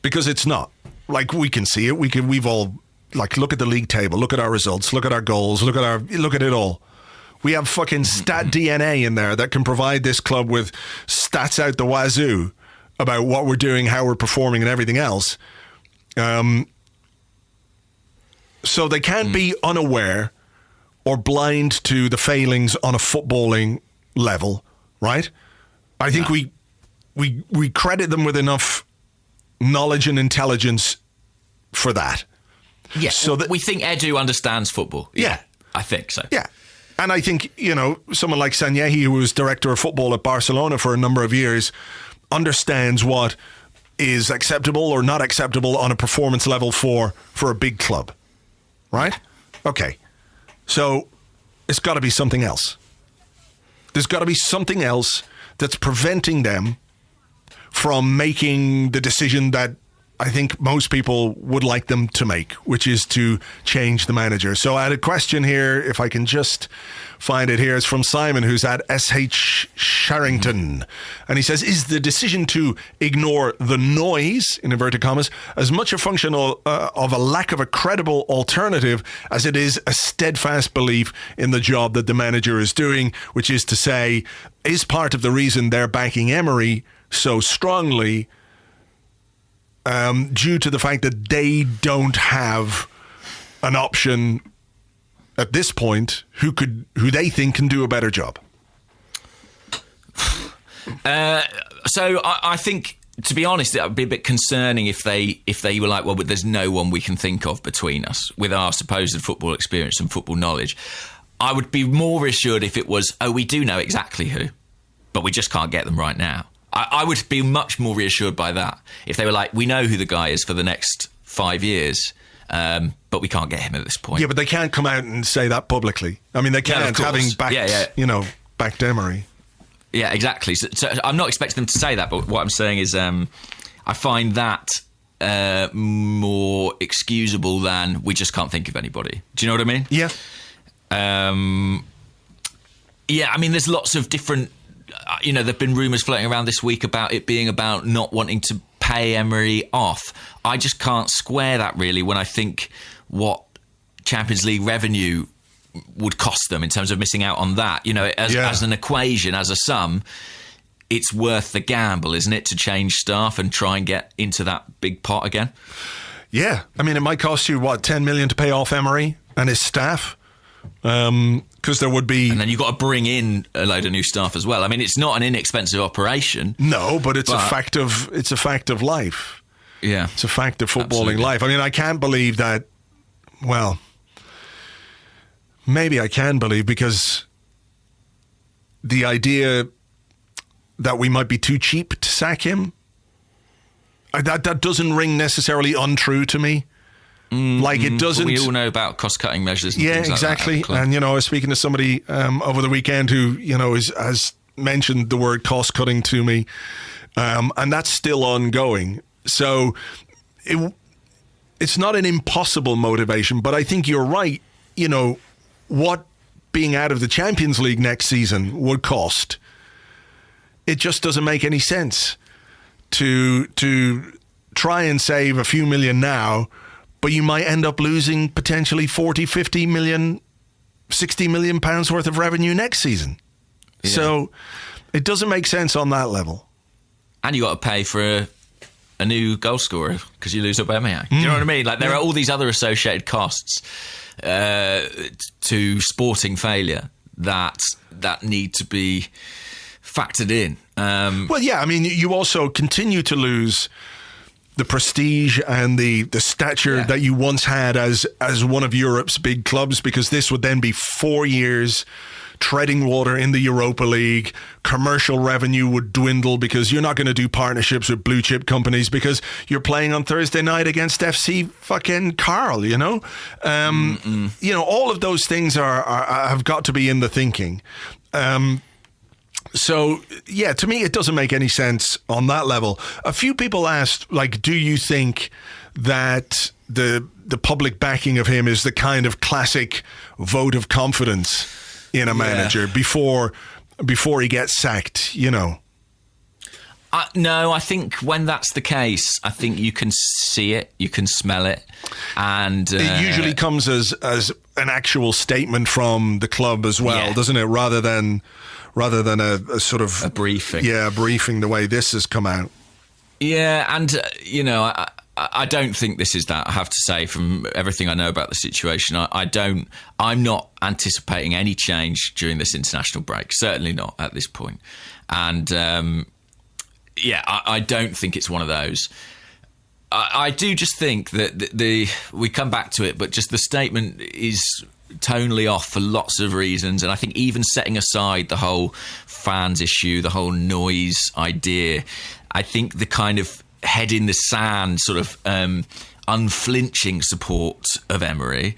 Because it's not. We can see it. We've all look at the league table, look at our results, look at our goals, look at it all. We have fucking stat DNA in there that can provide this club with stats out the wazoo about what we're doing, how we're performing, and everything else. So they can't be unaware or blind to the failings on a footballing level, right? I think we credit them with enough knowledge and intelligence for that. Yeah, so that we think Edu understands football. Yeah. I think so. Yeah. And I think, someone like Sanllehi, who was director of football at Barcelona for a number of years, understands what is acceptable or not acceptable on a performance level for a big club. Right? Okay. So it's got to be something else. There's got to be something else that's preventing them from making the decision that I think most people would like them to make, which is to change the manager. So I had a question here, if I can just find it here. It's from Simon, who's at SH Sharrington. And he says, is the decision to ignore the noise, in inverted commas, as much a function of a lack of a credible alternative as it is a steadfast belief in the job that the manager is doing, which is to say, is part of the reason they're backing Emery so strongly due to the fact that they don't have an option at this point who they think can do a better job? So I think, to be honest, it would be a bit concerning if they were like, well, but there's no one we can think of between us with our supposed football experience and football knowledge. I would be more reassured if it was, we do know exactly who, but we just can't get them right now. I would be much more reassured by that if they were like, we know who the guy is for the next 5 years, but we can't get him at this point. Yeah, but they can't come out and say that publicly. I mean, they can't, having backed, backed Emery. Yeah, exactly. So I'm not expecting them to say that, but what I'm saying is I find that more excusable than we just can't think of anybody. Do you know what I mean? Yeah. Yeah, I mean, there's lots of different... there have been rumours floating around this week about it being about not wanting to pay Emery off. I just can't square that, really, when I think what Champions League revenue would cost them in terms of missing out on that. As an equation, as a sum, it's worth the gamble, isn't it, to change staff and try and get into that big pot again? Yeah. I mean, it might cost you, 10 million to pay off Emery and his staff? Because there would be... And then you've got to bring in a load of new staff as well. I mean, it's not an inexpensive operation. No, but it's a fact of life. Yeah. It's a fact of footballing Absolutely. life. I mean, I can't believe that... Well, maybe I can believe, because the idea that we might be too cheap to sack him, that doesn't ring necessarily untrue to me. Like it doesn't. We all know about cost-cutting measures. And things exactly. Like that. And I was speaking to somebody over the weekend who has mentioned the word cost-cutting to me, and that's still ongoing. So it's not an impossible motivation, but I think you're right. What being out of the Champions League next season would cost. It just doesn't make any sense to try and save a few million now. But you might end up losing potentially 40, 50 million, 60 million pounds worth of revenue next season. Yeah. So it doesn't make sense on that level. And you got to pay for a new goal scorer because you lose Aubameyang. Do you know what I mean? Like there are all these other associated costs to sporting failure that need to be factored in. Well, yeah, I mean, you also continue to lose the prestige and the stature that you once had as one of Europe's big clubs, because this would then be 4 years treading water in the Europa League. Commercial revenue would dwindle because you're not going to do partnerships with blue chip companies because you're playing on Thursday night against FC fucking Carl, all of those things have got to be in the thinking. So, yeah, to me, it doesn't make any sense on that level. A few people asked, do you think that the public backing of him is the kind of classic vote of confidence in a manager before he gets sacked, No, I think when that's the case, I think you can see it, you can smell it. And it usually comes as an actual statement from the club as well, doesn't it? Rather than a sort of... a briefing. Yeah, a briefing the way this has come out. Yeah, and, I don't think this is that. I have to say, from everything I know about the situation, I'm not anticipating any change during this international break. Certainly not at this point. And I don't think it's one of those. I do just think that we come back to it, but just the statement is tonally off for lots of reasons. And I think even setting aside the whole fans issue, the whole noise idea, I think the kind of head in the sand, sort of unflinching support of Emery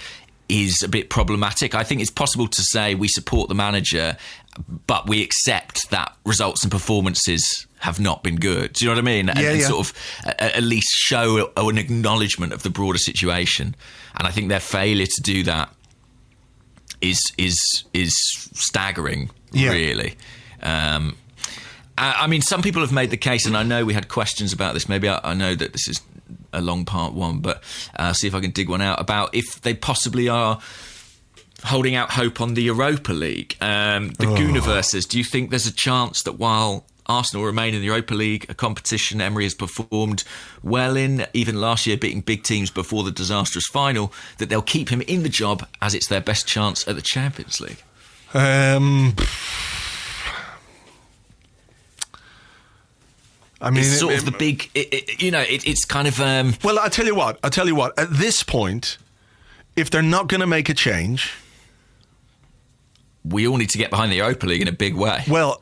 is a bit problematic. I think it's possible to say we support the manager, but we accept that results and performances have not been good. Do you know what I mean? And sort of at least show an acknowledgement of the broader situation. And I think their failure to do that is staggering, really. I mean, some people have made the case, and I know we had questions about this. Maybe I know that this is a long part one, but see if I can dig one out about if they possibly are holding out hope on the Europa League. The Gooniverses, do you think there's a chance that while Arsenal remain in the Europa League, a competition Emery has performed well in, even last year beating big teams before the disastrous final, that they'll keep him in the job as it's their best chance at the Champions League? I mean, it's sort of the big, it's kind of... Well, I'll tell you what. At this point, if they're not going to make a change... We all need to get behind the Europa League in a big way. Well,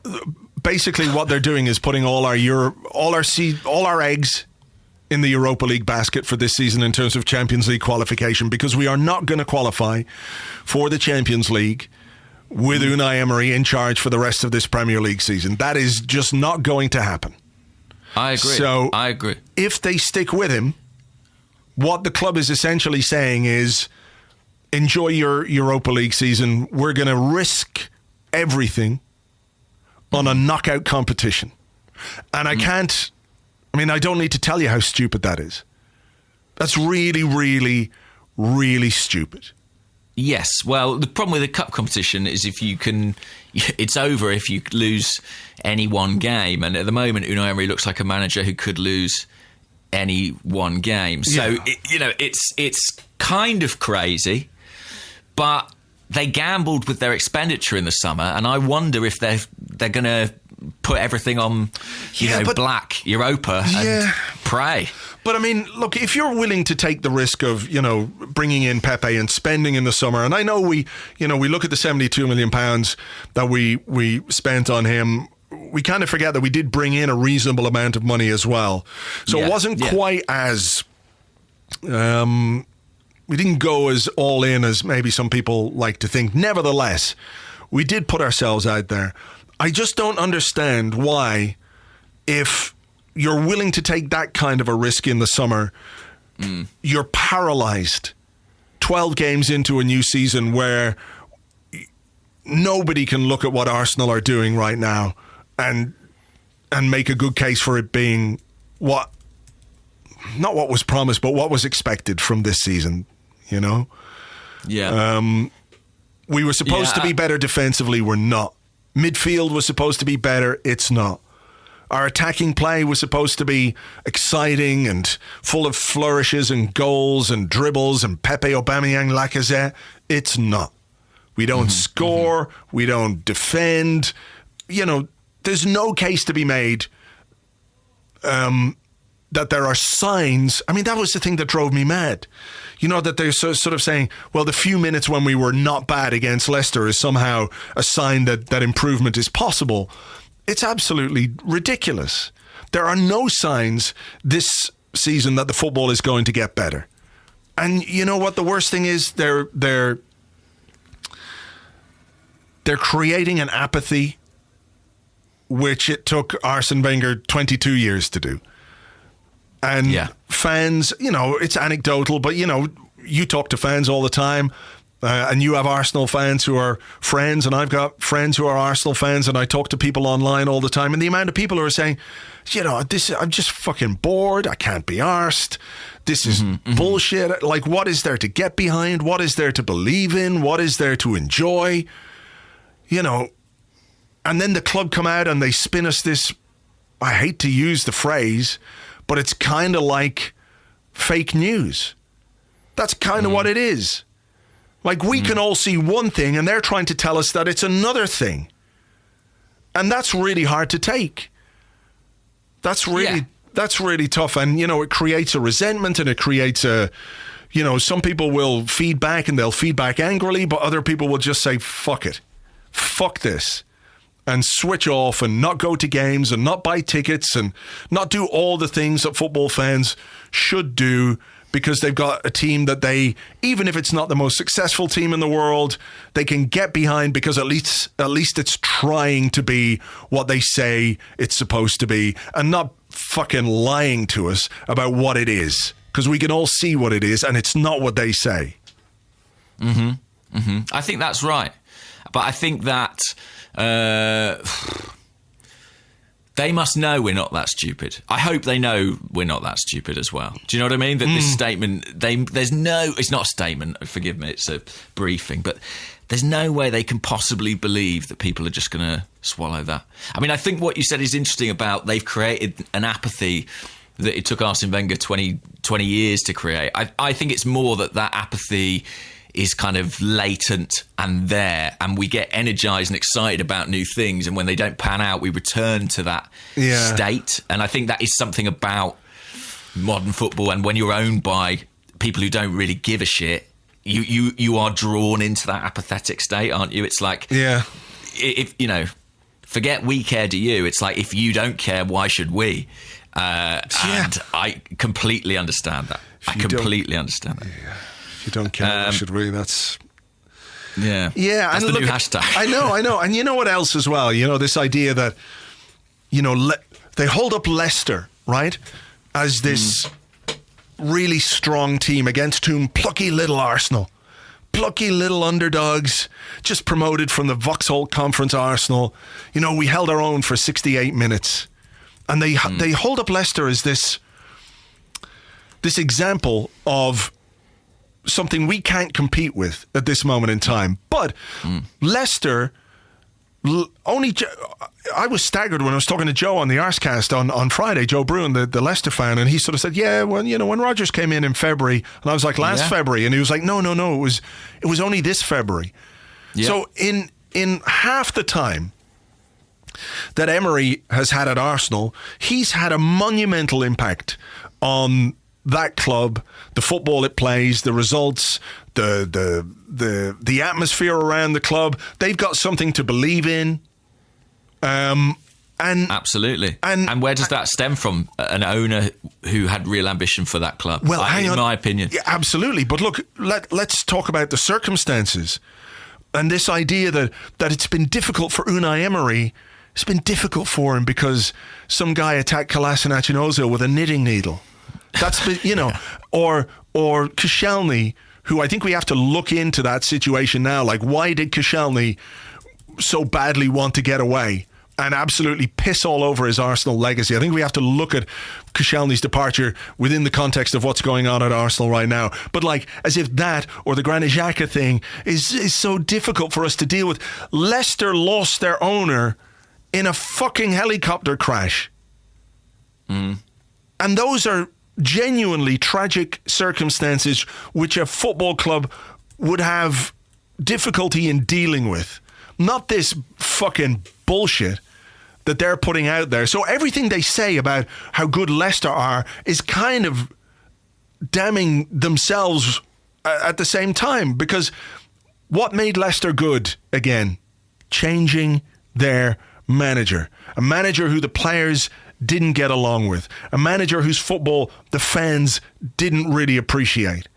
basically what they're doing is putting all our eggs in the Europa League basket for this season in terms of Champions League qualification, because we are not going to qualify for the Champions League with Unai Emery in charge for the rest of this Premier League season. That is just not going to happen. I agree. If they stick with him, what the club is essentially saying is, enjoy your Europa League season. We're going to risk everything on a knockout competition. And I don't need to tell you how stupid that is. That's really, really, really stupid. Yes, well, the problem with the cup competition is it's over if you lose any one game. And at the moment, Unai Emery looks like a manager who could lose any one game. So, it's kind of crazy, but they gambled with their expenditure in the summer. And I wonder if they're going to put everything on, black Europa and pray. But I mean, look, if you're willing to take the risk of, bringing in Pepe and spending in the summer, and I know we look at the £72 million that we spent on him, we kind of forget that we did bring in a reasonable amount of money as well. So it wasn't quite as, we didn't go as all in as maybe some people like to think. Nevertheless, we did put ourselves out there. I just don't understand why, if you're willing to take that kind of a risk in the summer, you're paralyzed 12 games into a new season where nobody can look at what Arsenal are doing right now and make a good case for it being not what was promised, but what was expected from this season, Yeah. We were supposed to be better defensively, we're not. Midfield was supposed to be better, it's not. Our attacking play was supposed to be exciting and full of flourishes and goals and dribbles and Pepe, Aubameyang, Lacazette. It's not. We don't score. We don't defend. There's no case to be made that there are signs. I mean, that was the thing that drove me mad. That they're sort of saying, well, the few minutes when we were not bad against Leicester is somehow a sign that improvement is possible. It's absolutely ridiculous. There are no signs this season that the football is going to get better. And you know what the worst thing is? They're creating an apathy which it took Arsene Wenger 22 years to do. And fans, it's anecdotal, but you talk to fans all the time. And you have Arsenal fans who are friends, and I've got friends who are Arsenal fans, and I talk to people online all the time, and the amount of people who are saying, I'm just fucking bored, I can't be arsed, this is bullshit, like, what is there to get behind, what is there to believe in, what is there to enjoy, and then the club come out and they spin us this, I hate to use the phrase, but it's kind of like fake news. That's kind of what it is. Like, we can all see one thing and they're trying to tell us that it's another thing. And that's really hard to take. That's really tough. And, it creates a resentment, and it creates some people will feed back, and they'll feed back angrily, but other people will just say, fuck it. Fuck this. And switch off and not go to games and not buy tickets and not do all the things that football fans should do, because they've got a team that they, even if it's not the most successful team in the world, they can get behind, because at least it's trying to be what they say it's supposed to be, and not fucking lying to us about what it is, because we can all see what it is and it's not what they say. I think that's right. But I think that they must know we're not that stupid. I hope they know we're not that stupid as well. Do you know what I mean? That this statement, it's not a statement, forgive me, it's a briefing, but there's no way they can possibly believe that people are just going to swallow that. I mean, I think what you said is interesting about they've created an apathy that it took Arsene Wenger 20 years to create. I think it's more that apathy is kind of latent and there, and we get energized and excited about new things, and when they don't pan out, we return to that state. And I think that is something about modern football, and when you're owned by people who don't really give a shit, you are drawn into that apathetic state, aren't you? It's like, if forget we care, do you? It's like, if you don't care, why should we? And I completely understand that. I completely understand that. Yeah. If you don't care, should we? That's... Yeah. That's the new hashtag. I know. And you know what else as well? This idea that, they hold up Leicester, right, as this really strong team against whom plucky little Arsenal, plucky little underdogs, just promoted from the Vauxhall Conference Arsenal, we held our own for 68 minutes. And they hold up Leicester as this example of something we can't compete with at this moment in time. But Leicester I was staggered when I was talking to Joe on the Arsecast on Friday, Joe Bruin, the Leicester fan, and he sort of said, when Rodgers came in February, and I was like, last February, and he was like, no, it was only this February. Yeah. So in half the time that Emery has had at Arsenal, he's had a monumental impact on that club, the football it plays, the results, the atmosphere around the club. They've got something to believe in. And absolutely. And where does that stem from? An owner who had real ambition for that club. Well, in my opinion. Yeah, absolutely. But look, let's talk about the circumstances. And this idea that it's been difficult for Unai Emery. It's been difficult for him because some guy attacked Kolasinac in Ozil with a knitting needle. That's been, or Koscielny, who I think we have to look into that situation now. Like, why did Koscielny so badly want to get away and absolutely piss all over his Arsenal legacy? I think we have to look at Koscielny's departure within the context of what's going on at Arsenal right now. But as if that or the Granit Xhaka thing is so difficult for us to deal with. Leicester lost their owner in a fucking helicopter crash. And those are genuinely tragic circumstances which a football club would have difficulty in dealing with. Not this fucking bullshit that they're putting out there. So everything they say about how good Leicester are is kind of damning themselves at the same time, because what made Leicester good again? Changing their manager. A manager who the players didn't get along with. A manager whose football the fans didn't really appreciate.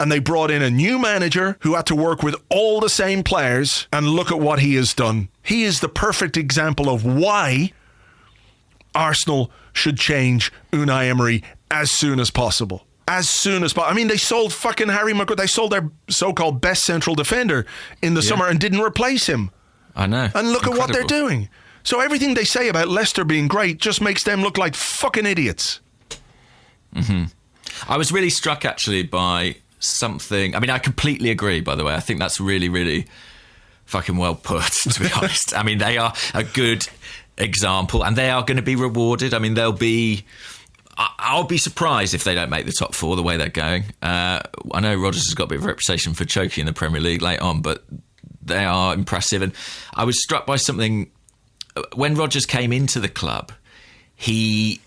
And they brought in a new manager who had to work with all the same players, and look at what he has done. He is the perfect example of why Arsenal should change Unai Emery as soon as possible. As soon as possible. I mean, they sold fucking Harry Maguire. They sold their so-called best central defender in the summer and didn't replace him. I know. And look at what they're doing. So everything they say about Leicester being great just makes them look like fucking idiots. I was really struck actually by something. I mean, I completely agree, by the way. I think that's really, really fucking well put, to be honest. I mean, they are a good example and they are going to be rewarded. I mean, they'll be I'll be surprised if they don't make the top four the way they're going. I know Rodgers has got a bit of a reputation for choking in the Premier League late on, but they are impressive. And I was struck by something when Rodgers came into the club. He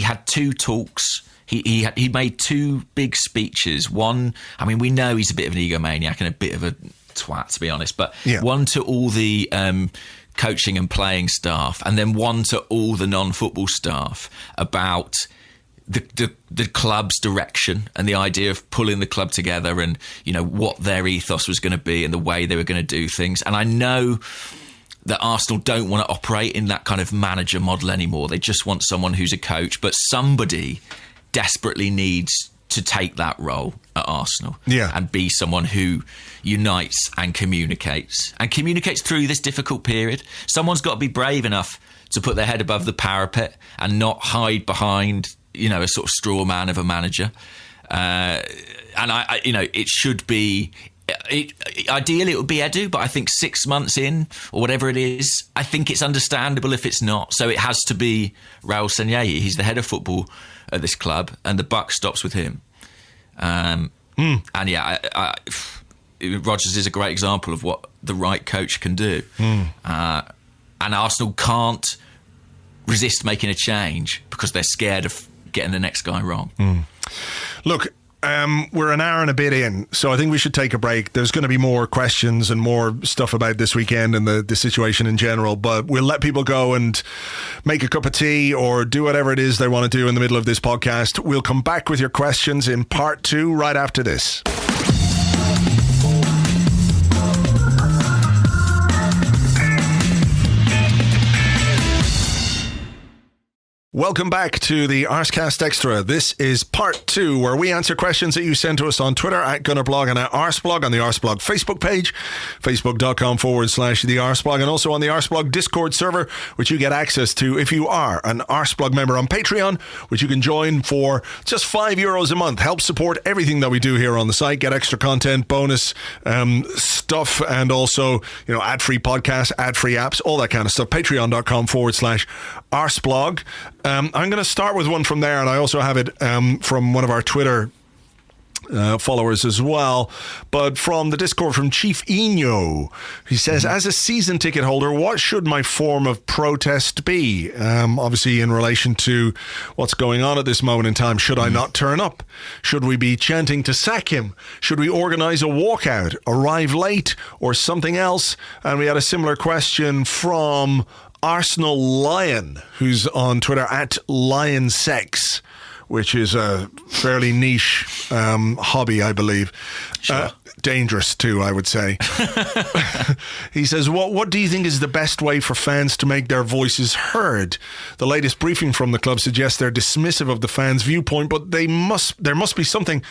had two talks. He made two big speeches. One, I mean, we know he's a bit of an egomaniac and a bit of a twat, to be honest. But one to all the coaching and playing staff, and then one to all the non-football staff about the club's direction and the idea of pulling the club together, and what their ethos was going to be and the way they were going to do things. And I know that Arsenal don't want to operate in that kind of manager model anymore. They just want someone who's a coach, but somebody desperately needs to take that role at Arsenal and be someone who unites and communicates through this difficult period. Someone's got to be brave enough to put their head above the parapet and not hide behind a sort of straw man of a manager. And it should be. Ideally, it would be Edu, but I think 6 months in, or whatever it is, I think it's understandable if it's not. So it has to be Raul Sanllehi. He's the head of football at this club, and the buck stops with him. And Rodgers is a great example of what the right coach can do. And Arsenal can't resist making a change because they're scared of getting the next guy wrong. Look, we're an hour and a bit in, so I think we should take a break. There's going to be more questions and more stuff about this weekend and the situation in general, but we'll let people go and make a cup of tea or do whatever it is they want to do in the middle of this podcast. We'll come back with your questions in part 2 right after this. Welcome back to the Arsecast Extra. This is part 2, where we answer questions that you send to us on Twitter at Gunnerblog and at Arseblog, on the Arseblog Facebook page, facebook.com/the Arseblog, and also on the Arseblog Discord server, which you get access to if you are an Arseblog member on Patreon, which you can join for just €5 a month. Help support everything that we do here on the site. Get extra content, bonus stuff, and also ad-free podcasts, ad-free apps, all that kind of stuff. Patreon.com/Arseblog. I'm going to start with one from there, and I also have it from one of our Twitter followers as well, but from the Discord from Chief Eno. He says, as a season ticket holder, what should my form of protest be? Obviously in relation to what's going on at this moment in time. Should I not turn up? Should we be chanting to sack him? Should we organise a walkout, arrive late, or something else? And we had a similar question from Arsenal Lion, who's on Twitter at LionSex, which is a fairly niche hobby, I believe. Sure. Dangerous too, I would say. He says, what do you think is the best way for fans to make their voices heard? The latest briefing from the club suggests they're dismissive of the fans' viewpoint, but there must be something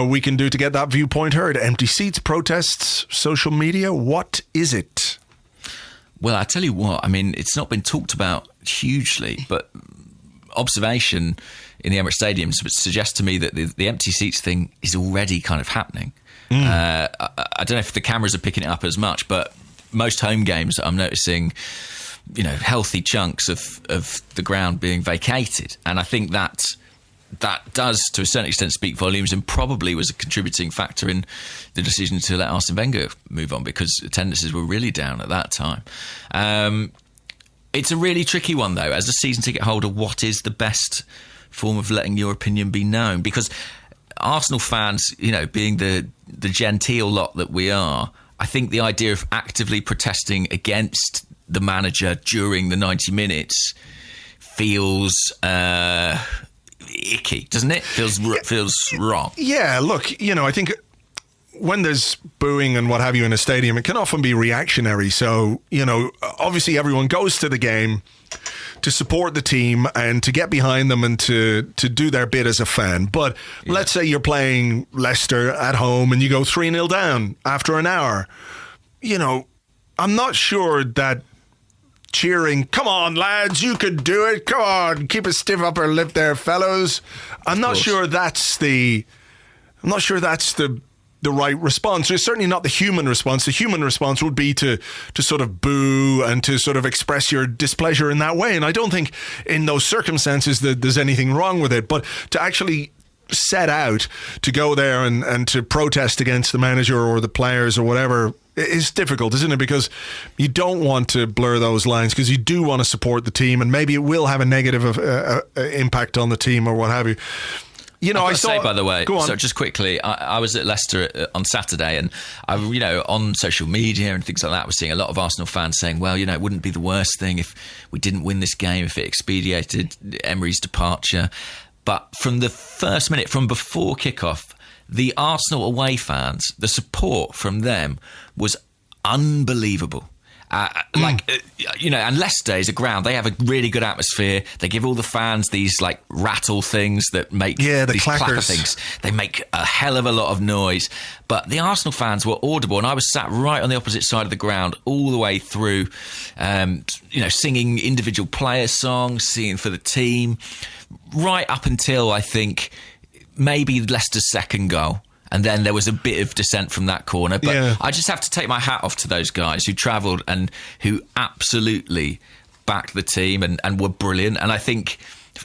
we can do to get that viewpoint heard. Empty seats, protests, social media, what is it? Well, I tell you what, I mean, it's not been talked about hugely, but observation in the Emirates Stadium suggests to me that the empty seats thing is already kind of happening. I don't know if the cameras are picking it up as much, but most home games I'm noticing, healthy chunks of the ground being vacated. And I think that does, to a certain extent, speak volumes, and probably was a contributing factor in the decision to let Arsene Wenger move on, because attendances were really down at that time. It's a really tricky one, though. As a season ticket holder, what is the best form of letting your opinion be known? Because Arsenal fans, being the genteel lot that we are, I think the idea of actively protesting against the manager during the 90 minutes feels icky, doesn't it? Feels wrong. Yeah, look, I think when there's booing and what have you in a stadium, it can often be reactionary. So, obviously everyone goes to the game to support the team and to get behind them and to do their bit as a fan. But let's say you're playing Leicester at home and you go 3-0 down after an hour. I'm not sure that cheering, come on lads, you could do it, come on, keep a stiff upper lip there fellows. I'm not sure that's the the right response. It's certainly not the human response. The human response would be to sort of boo and to sort of express your displeasure in that way. And I don't think in those circumstances that there's anything wrong with it. But to actually set out to go there and to protest against the manager or the players or whatever is difficult, isn't it? Because you don't want to blur those lines, because you do want to support the team, and maybe it will have a negative impact on the team or what have you. You know, I saw. Say, by the way, go on. so just quickly, I was at Leicester on Saturday, and I, on social media and things like that, I was seeing a lot of Arsenal fans saying, "Well, it wouldn't be the worst thing if we didn't win this game, if it expedited Emery's departure." But from the first minute, from before kickoff, the Arsenal away fans, the support from them was unbelievable. And Leicester is a ground. They have a really good atmosphere. They give all the fans these like rattle things that make these clacker things. They make a hell of a lot of noise. But the Arsenal fans were audible, and I was sat right on the opposite side of the ground all the way through, singing individual player songs, singing for the team, right up until I think maybe Leicester's second goal. And then there was a bit of dissent from that corner. But I just have to take my hat off to those guys who travelled and who absolutely backed the team and were brilliant. And I think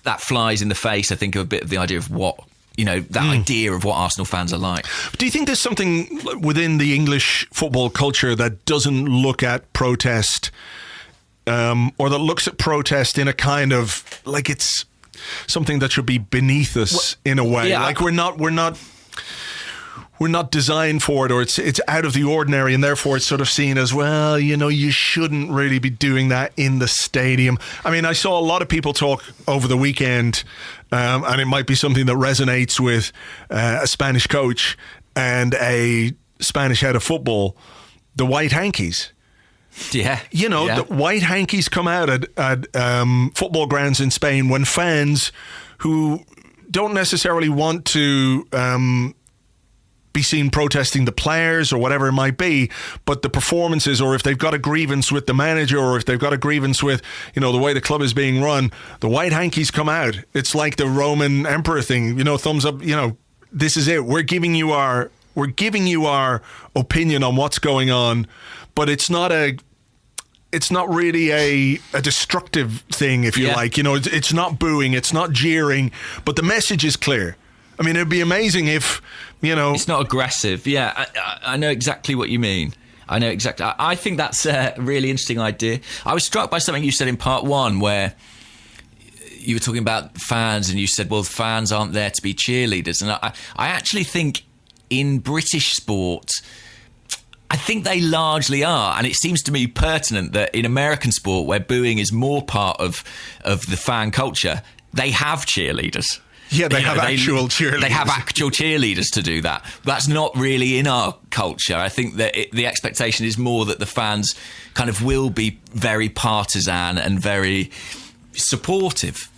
that flies in the face, I think, of a bit of the idea of what, idea of what Arsenal fans are like. Do you think there's something within the English football culture that doesn't look at protest or that looks at protest in a kind of like it's something that should be beneath us in a way? Yeah, like we're not designed for it, or it's out of the ordinary, and therefore it's sort of seen as, well, you shouldn't really be doing that in the stadium. I mean, I saw a lot of people talk over the weekend, and it might be something that resonates with a Spanish coach and a Spanish head of football, the white hankies. Yeah. The white hankies come out at football grounds in Spain when fans who don't necessarily want to be seen protesting the players or whatever it might be, but the performances, or if they've got a grievance with the manager, or if they've got a grievance with the way the club is being run, the white hankies come out. It's like the Roman emperor thing, thumbs up, this is it, we're giving you our opinion on what's going on, but it's not really a destructive thing, if you like. It's not booing, it's not jeering, but the message is clear. I mean, it'd be amazing if, It's not aggressive. Yeah, I know exactly what you mean. I know exactly. I think that's a really interesting idea. I was struck by something you said in part one, where you were talking about fans, and you said, well, fans aren't there to be cheerleaders. And I actually think in British sport, I think they largely are. And it seems to me pertinent that in American sport, where booing is more part of the fan culture, they have cheerleaders. Yeah, they have actual cheerleaders. They have actual cheerleaders to do that. That's not really in our culture. I think that the expectation is more that the fans kind of will be very partisan and very supportive,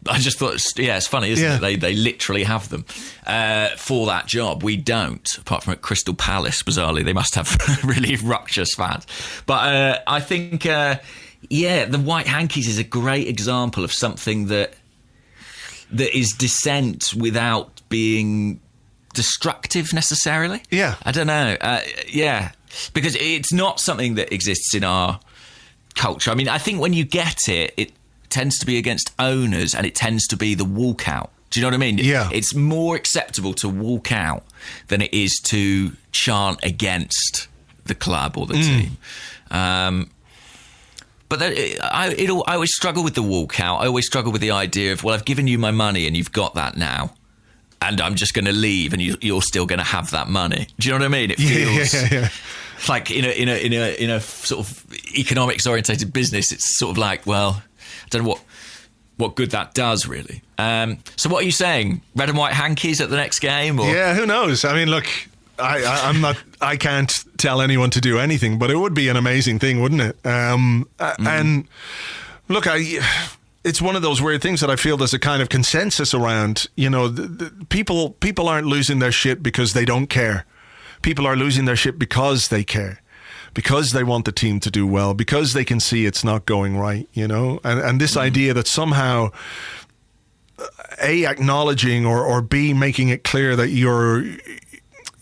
I just thought, it's funny, isn't it? They literally have them for that job. We don't, apart from at Crystal Palace, bizarrely. They must have really ruckus fans. But I think, the White Hankies is a great example of something that is dissent without being destructive necessarily. Yeah. I don't know. Because it's not something that exists in our culture. I mean, I think when you get it, it tends to be against owners, and it tends to be the walkout. Do you know what I mean? Yeah. It's more acceptable to walk out than it is to chant against the club or the team. But I always struggle with the walkout. I always struggle with the idea of, well, I've given you my money and you've got that now, and I'm just going to leave, and you're still going to have that money. Do you know what I mean? It feels like in a sort of economics orientated business, it's sort of like, well, I don't know what good that does really. So what are you saying? Red and white hankies at the next game? Or? Yeah, who knows? I mean, look, I can't tell anyone to do anything, but it would be an amazing thing, wouldn't it? And look, it's one of those weird things that I feel there's a kind of consensus around. People aren't losing their shit because they don't care. People are losing their shit because they care, because they want the team to do well, because they can see it's not going right. And this idea that somehow A, acknowledging or B, making it clear that you're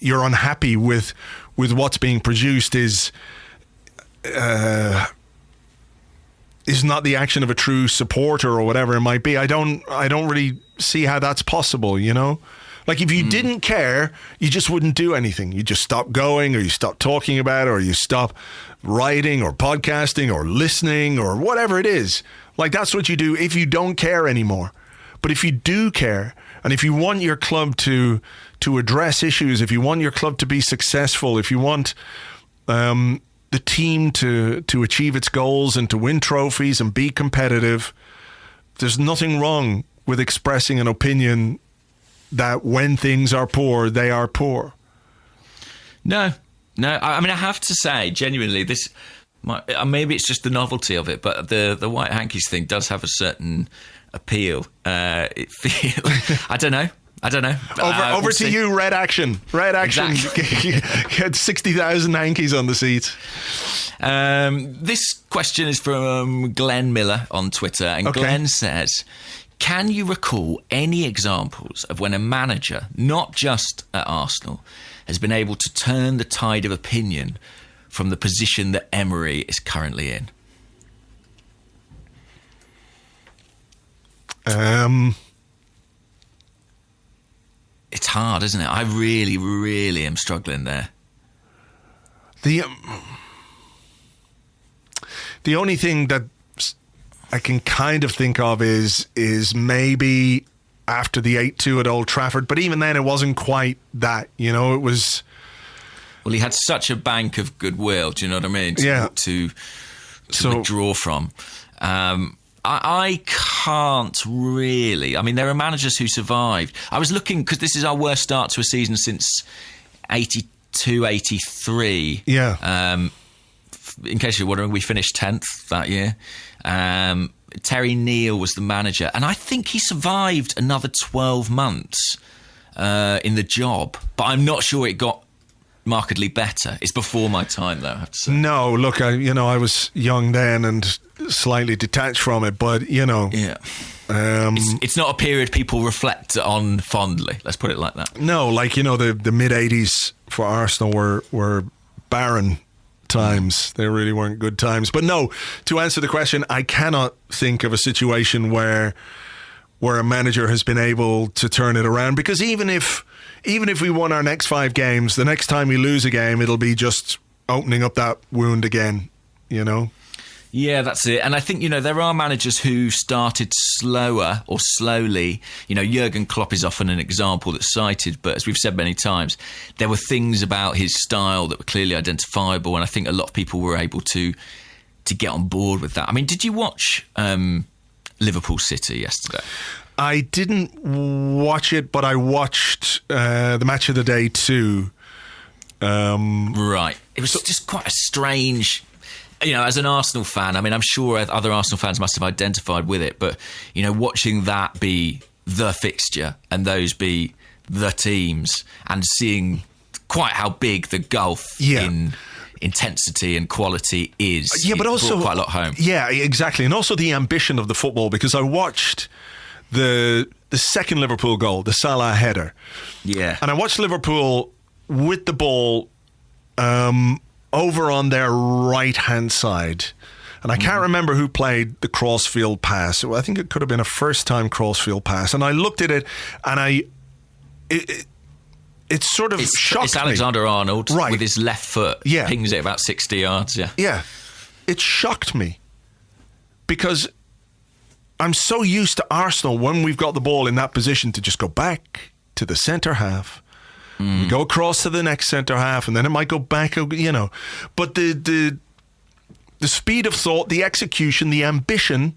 unhappy with what's being produced is not the action of a true supporter or whatever it might be. I don't really see how that's possible, you know? Like, if you didn't care, you just wouldn't do anything. You just stop going, or you stop talking about it, or you stop writing or podcasting or listening or whatever it is. Like, that's what you do if you don't care anymore. But if you do care, and if you want your club to address issues, if you want your club to be successful, if you want the team to achieve its goals and to win trophies and be competitive, there's nothing wrong with expressing an opinion that when things are poor, they are poor. No. I mean, I have to say, genuinely, maybe it's just the novelty of it, but the white hankies thing does have a certain appeal. It feels, I don't know. Over to you, Red Action. Red Action. Exactly. Get 60,000 hankies on the seats. This question is from Glenn Miller on Twitter, and Glenn says, can you recall any examples of when a manager, not just at Arsenal, has been able to turn the tide of opinion from the position that Emery is currently in? It's hard, isn't it? I really, really am struggling there. The only thing that I can kind of think of is maybe after the 8-2 at Old Trafford, but even then it wasn't quite that, you know, it was... Well, he had such a bank of goodwill, do you know what I mean? To withdraw from. I can't really... I mean, there are managers who survived. I was looking, because this is our worst start to a season since 82, 83. Yeah. In case you're wondering, we finished 10th that year. Terry Neal was the manager, and I think he survived another 12 months in the job, but I'm not sure it got markedly better. It's before my time, though, I have to say. No, look, I was young then and slightly detached from it, but, you know... Yeah. It's not a period people reflect on fondly, let's put it like that. No, like, you know, the mid-80s for Arsenal were barren times. They really weren't good times. But no, to answer the question, I cannot think of a situation where a manager has been able to turn it around, because even if we won our next 5 games, the next time we lose a game, it'll be just opening up that wound again, you know? Yeah, that's it. And I think, you know, there are managers who started slower or slowly. You know, Jurgen Klopp is often an example that's cited, but as we've said many times, there were things about his style that were clearly identifiable, and I think a lot of people were able to get on board with that. I mean, did you watch Liverpool City yesterday? I didn't watch it, but I watched the match of the day too. Right. It was just quite a strange... You know, as an Arsenal fan, I mean, I'm sure other Arsenal fans must have identified with it, but, you know, watching that be the fixture and those be the teams, and seeing quite how big the gulf in intensity and quality is. Yeah, but also quite a lot home. Yeah, exactly. And also the ambition of the football, because I watched the second Liverpool goal, the Salah header. Yeah. And I watched Liverpool with the ball over on their right-hand side. And I can't remember who played the crossfield pass. I think it could have been a first-time crossfield pass. And I looked at it, and it sort of shocked me. It's Alexander-Arnold with his left foot. Yeah. Pings it about 60 yards, Yeah. It shocked me, because I'm so used to Arsenal, when we've got the ball in that position, to just go back to the centre half. We go across to the next centre half, and then it might go back, you know. But the speed of thought, the execution, the ambition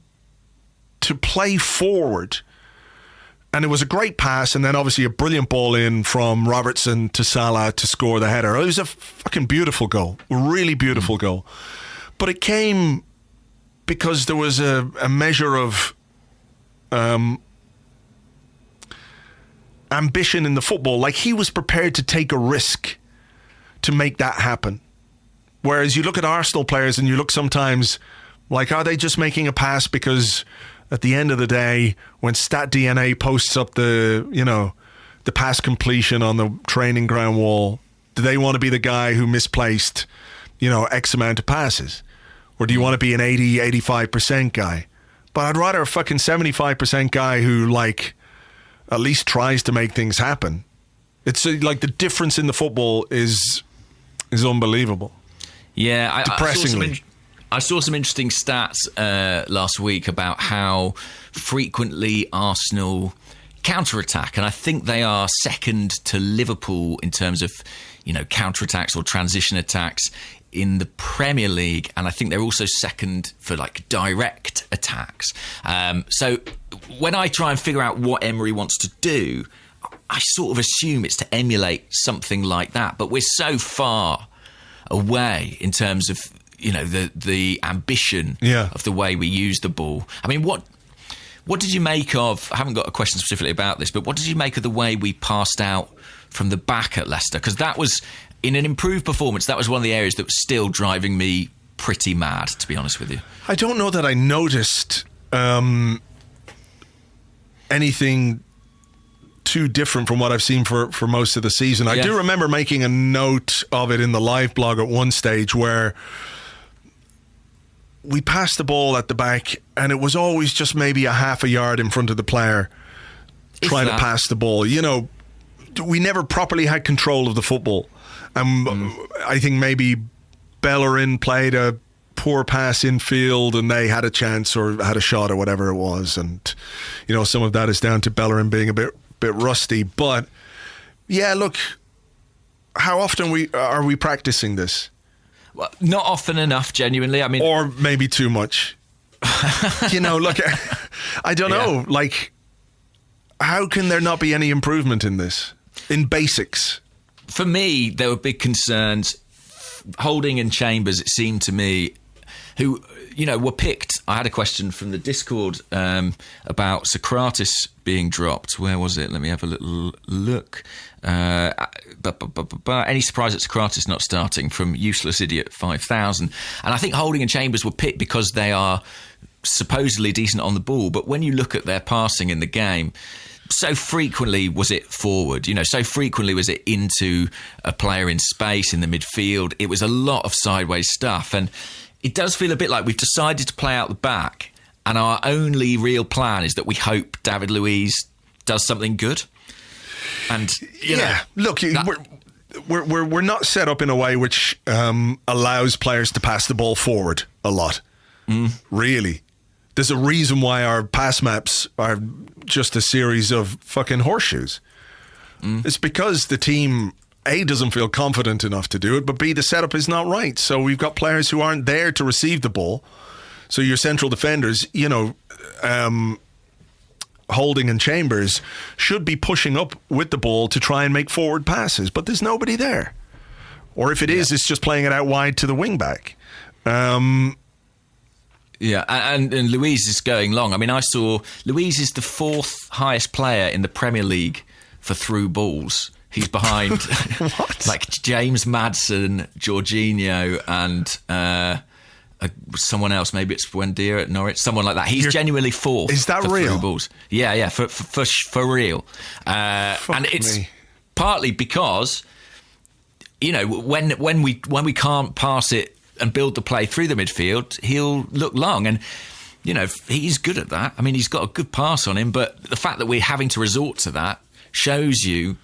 to play forward. And it was a great pass, and then obviously a brilliant ball in from Robertson to Salah to score the header. It was a fucking beautiful goal, a really beautiful goal. But it came because there was a measure of ambition in the football. Like, he was prepared to take a risk to make that happen. Whereas you look at Arsenal players and you look sometimes like, are they just making a pass because at the end of the day, when Stat DNA posts up the pass completion on the training ground wall, do they want to be the guy who misplaced, X amount of passes? Or do you want to be an 80, 85% guy? But I'd rather a fucking 75% guy who, at least tries to make things happen. It's like the difference in the football is unbelievable. Yeah, depressingly. I saw some interesting stats last week about how frequently Arsenal counter-attack, and I think they are second to Liverpool in terms of, counter-attacks or transition attacks in the Premier League, and I think they're also second for direct attacks. So when I try and figure out what Emery wants to do, I sort of assume it's to emulate something like that, but we're so far away in terms of the ambition of the way we use the ball. I mean, what did you make of, I haven't got a question specifically about this, but what did you make of the way we passed out from the back at Leicester? Because that was, in an improved performance, that was one of the areas that was still driving me pretty mad, to be honest with you. I don't know that I noticed anything too different from what I've seen for most of the season. I do remember making a note of it in the live blog at one stage where we passed the ball at the back and it was always just maybe a half a yard in front of the player trying to pass the ball. We never properly had control of the football. I think maybe Bellerin played a poor pass infield and they had a chance or had a shot or whatever it was. And, some of that is down to Bellerin being a bit rusty. But, yeah, look, how often are we practicing this? Well, not often enough, genuinely. I mean, or maybe too much. Look, I don't know. How can there not be any improvement in this? In basics? For me, there were big concerns. Holding and Chambers, it seemed to me, who, were picked. I had a question from the Discord about Socrates being dropped. Where was it? Let me have a little look. Any surprise at Socrates not starting from Useless Idiot 5000? And I think Holding and Chambers were picked because they are supposedly decent on the ball. But when you look at their passing in the game, so frequently was it forward, so frequently was it into a player in space in the midfield. It was a lot of sideways stuff. And it does feel a bit like we've decided to play out the back and our only real plan is that we hope David Luiz does something good. And, look, we're not set up in a way which allows players to pass the ball forward a lot, really. There's a reason why our pass maps are just a series of fucking horseshoes. It's because the team, A, doesn't feel confident enough to do it, but B, the setup is not right. So we've got players who aren't there to receive the ball. So your central defenders, Holding and Chambers should be pushing up with the ball to try and make forward passes, but there's nobody there. Or if it is, it's just playing it out wide to the wing back. Yeah, and Luiz is going long. I mean, I saw Luiz is the fourth highest player in the Premier League for through balls. He's behind James Maddison, Jorginho, and someone else. Maybe it's Buendia at Norwich, someone like that. He's genuinely fourth. Is that for real? Through balls. Yeah, for real. And it's partly because when we can't pass it and build the play through the midfield, he'll look long. And, he's good at that. I mean, he's got a good pass on him, but the fact that we're having to resort to that shows you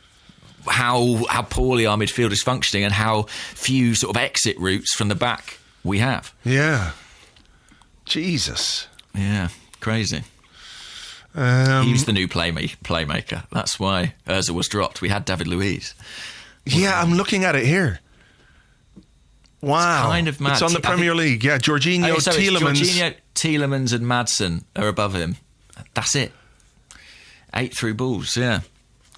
how poorly our midfield is functioning and how few sort of exit routes from the back we have. Yeah. Jesus. Yeah, crazy. He was the new playmaker. That's why Ozil was dropped. We had David Luiz. Yeah, I'm looking at it here. Wow. It's kind of mad. It's on the Premier League. Yeah, Jorginho, Tielemans and Maddison are above him. That's it. 8 through balls, yeah.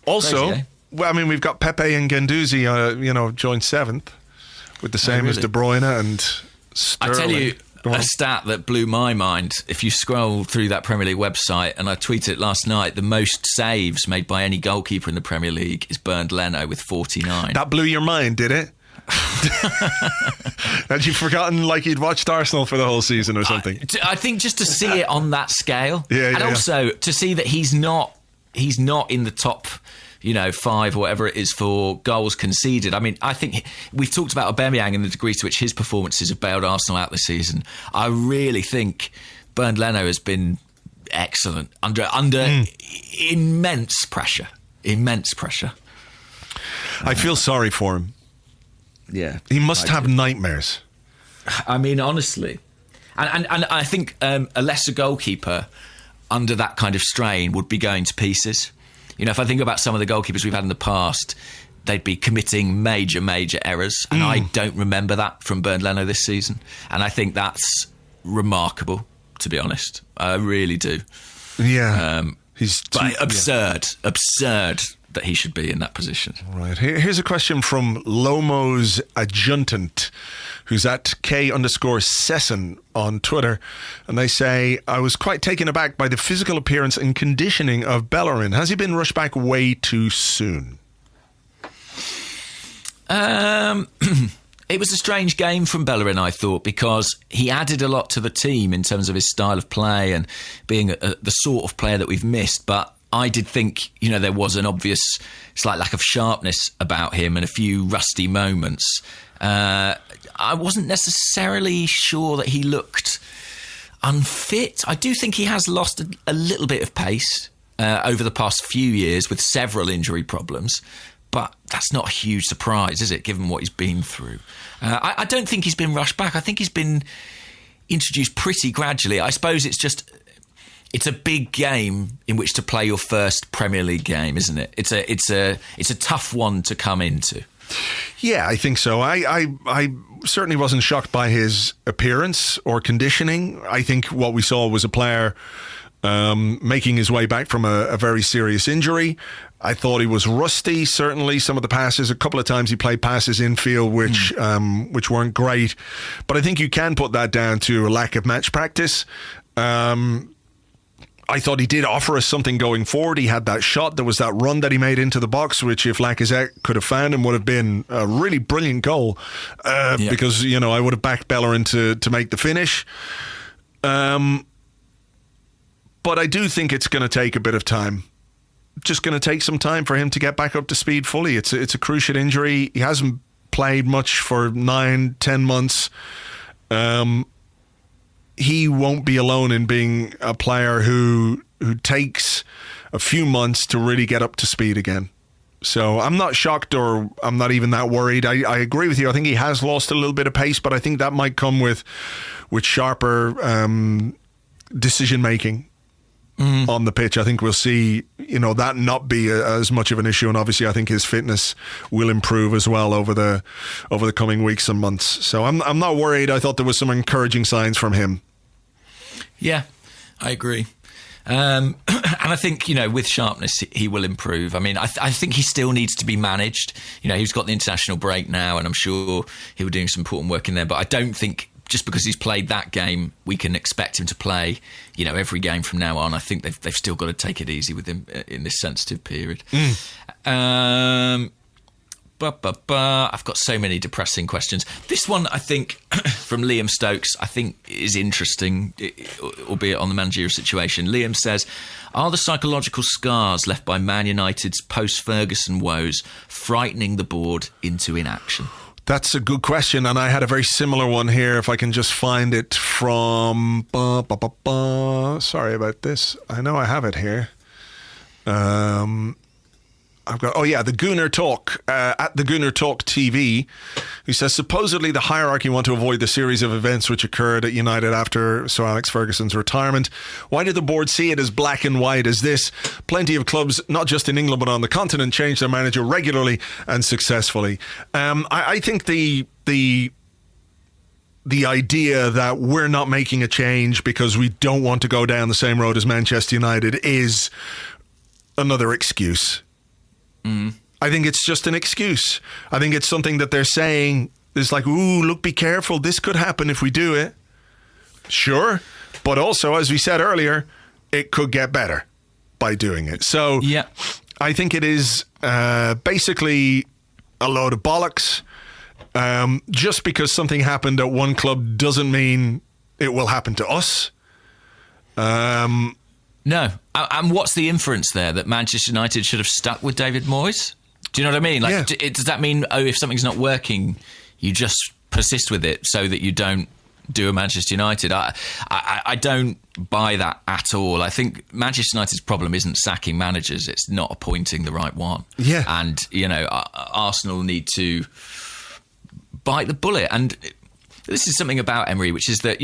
Also, crazy, well, I mean, we've got Pepe and Guendouzi, joined 7th with the same as De Bruyne and Sterling. I tell you a stat that blew my mind. If you scroll through that Premier League website, and I tweeted it last night, the most saves made by any goalkeeper in the Premier League is Bernd Leno with 49. That blew your mind, did it? Had you forgotten, like you'd watched Arsenal for the whole season or something? I think just to see it on that scale, and also to see that he's not in the top, 5 or whatever it is for goals conceded. I mean, I think we've talked about Aubameyang and the degree to which his performances have bailed Arsenal out this season. I really think Bernd Leno has been excellent under immense pressure. Immense pressure. I feel sorry for him. Yeah, he must have nightmares. I mean, honestly, and I think a lesser goalkeeper under that kind of strain would be going to pieces. If I think about some of the goalkeepers we've had in the past, they'd be committing major errors, and I don't remember that from Bernd Leno this season. And I think that's remarkable, to be honest. I really do. Yeah, absurd that he should be in that position. Right. Here's a question from Lomo's Adjutant, who's at K_Sesson on Twitter. And they say, I was quite taken aback by the physical appearance and conditioning of Bellerin. Has he been rushed back way too soon? It was a strange game from Bellerin, I thought, because he added a lot to the team in terms of his style of play and being the sort of player that we've missed. But I did think, there was an obvious slight lack of sharpness about him and a few rusty moments. I wasn't necessarily sure that he looked unfit. I do think he has lost a little bit of pace over the past few years with several injury problems. But that's not a huge surprise, is it, given what he's been through? I don't think he's been rushed back. I think he's been introduced pretty gradually. I suppose it's a big game in which to play your first Premier League game, isn't it? It's a tough one to come into. Yeah, I think so. I certainly wasn't shocked by his appearance or conditioning. I think what we saw was a player making his way back from a very serious injury. I thought he was rusty, certainly. Some of the passes, a couple of times he played passes infield which weren't great. But I think you can put that down to a lack of match practice. I thought he did offer us something going forward. He had that shot. There was that run that he made into the box, which if Lacazette could have found him would have been a really brilliant goal because, I would have backed Bellerin to make the finish. But I do think it's going to take a bit of time. Just going to take some time for him to get back up to speed fully. It's a cruciate injury. He hasn't played much for 9-10 months. He won't be alone in being a player who takes a few months to really get up to speed again. So I'm not shocked, or I'm not even that worried. I agree with you. I think he has lost a little bit of pace, but I think that might come with sharper decision making on the pitch. I think we'll see, that not be as much of an issue, and obviously I think his fitness will improve as well over the coming weeks and months. So I'm not worried. I thought there was some encouraging signs from him. Yeah, I agree. And I think, with sharpness, he will improve. I mean, I think he still needs to be managed. He's got the international break now, and I'm sure he'll be doing some important work in there. But I don't think just because he's played that game, we can expect him to play, every game from now on. I think they've still got to take it easy with him in this sensitive period. I've got so many depressing questions. This one, I think, from Liam Stokes, I think is interesting, albeit on the managerial situation. Liam says, are the psychological scars left by Man United's post-Ferguson woes frightening the board into inaction? That's a good question, and I had a very similar one here, if I can just find it from... Sorry about this. I know I have it here. I've got, the Gooner Talk, at the Gooner Talk TV, who says, supposedly the hierarchy want to avoid the series of events which occurred at United after Sir Alex Ferguson's retirement. Why did the board see it as black and white as this? Plenty of clubs, not just in England but on the continent, change their manager regularly and successfully. I think the idea that we're not making a change because we don't want to go down the same road as Manchester United is another excuse. I think it's just an excuse. I think it's something that they're saying is like, ooh, look, be careful. This could happen if we do it. Sure. But also, as we said earlier, it could get better by doing it. So I think it is basically a load of bollocks. Just because something happened at one club doesn't mean it will happen to us. No. And what's the inference there? That Manchester United should have stuck with David Moyes? Do you know what I mean? Like, does that mean, if something's not working, you just persist with it so that you don't do a Manchester United? I don't buy that at all. I think Manchester United's problem isn't sacking managers, it's not appointing the right one. Yeah. And, Arsenal need to bite the bullet. And this is something about Emery, which is that,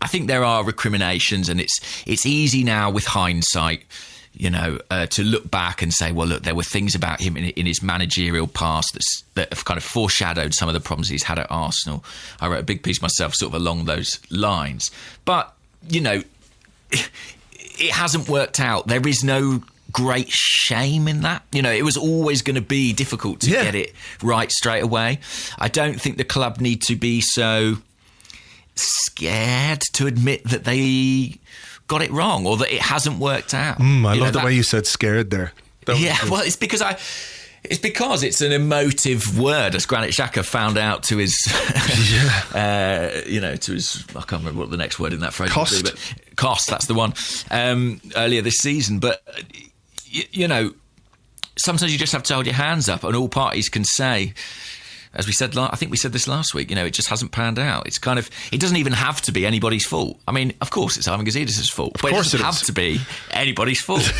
I think there are recriminations, and it's easy now with hindsight, to look back and say, well, look, there were things about him in his managerial past that have kind of foreshadowed some of the problems he's had at Arsenal. I wrote a big piece myself sort of along those lines. But, it hasn't worked out. There is no great shame in that. It was always going to be difficult to get it right straight away. I don't think the club need to be so scared to admit that they got it wrong or that it hasn't worked out. I love the way you said scared there. Well, it's because it's an emotive word, as Granit Xhaka found out to his, to his, I can't remember what the next word in that phrase Cost. would be, but cost, that's the one, earlier this season. But, sometimes you just have to hold your hands up, and all parties can say, as we said, I think we said this last week, it just hasn't panned out. It's kind of, it doesn't even have to be anybody's fault. I mean, of course it's Ivan Gazidis' fault, but it doesn't have to be anybody's fault.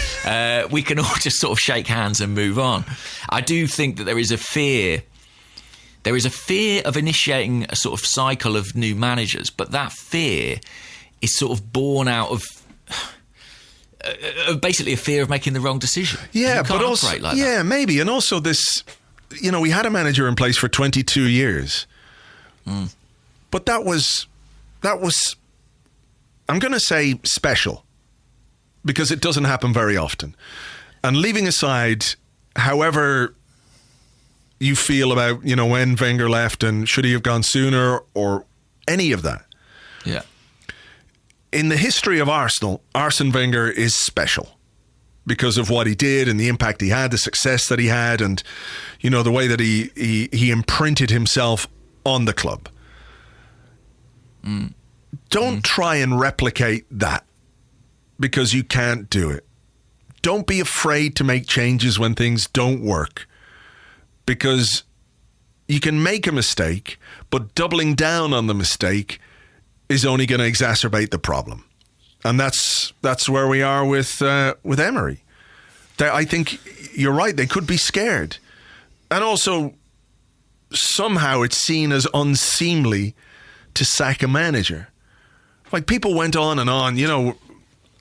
We can all just sort of shake hands and move on. I do think that there is a fear of initiating a sort of cycle of new managers, but that fear is sort of born out of basically a fear of making the wrong decision. Yeah, but also, like that. maybe. And also this, we had a manager in place for 22 years. But that was, I'm going to say special, because it doesn't happen very often. And leaving aside however you feel about, when Wenger left and should he have gone sooner or any of that. Yeah. In the history of Arsenal, Arsene Wenger is special because of what he did and the impact he had, the success that he had, and, the way that he imprinted himself on the club. Don't try and replicate that, because you can't do it. Don't be afraid to make changes when things don't work, because you can make a mistake, but doubling down on the mistake is only going to exacerbate the problem. And that's where we are with Emery. I think you're right. They could be scared. And also, somehow it's seen as unseemly to sack a manager. Like, people went on and on.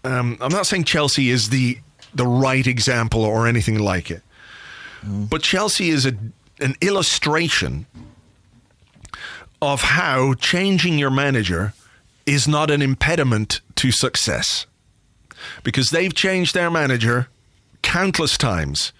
I'm not saying Chelsea is the right example or anything like it. But Chelsea is an illustration of how changing your manager is not an impediment to success. Because they've changed their manager countless times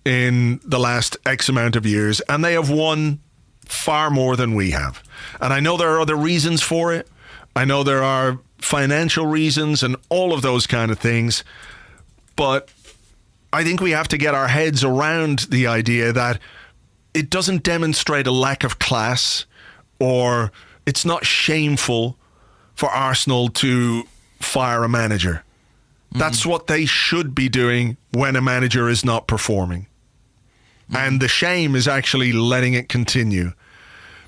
in the last X amount of years, and they have won far more than we have. And I know there are other reasons for it. I know there are financial reasons and all of those kind of things. But I think we have to get our heads around the idea that it doesn't demonstrate a lack of class, or it's not shameful for Arsenal to fire a manager. That's what they should be doing when a manager is not performing. And the shame is actually letting it continue,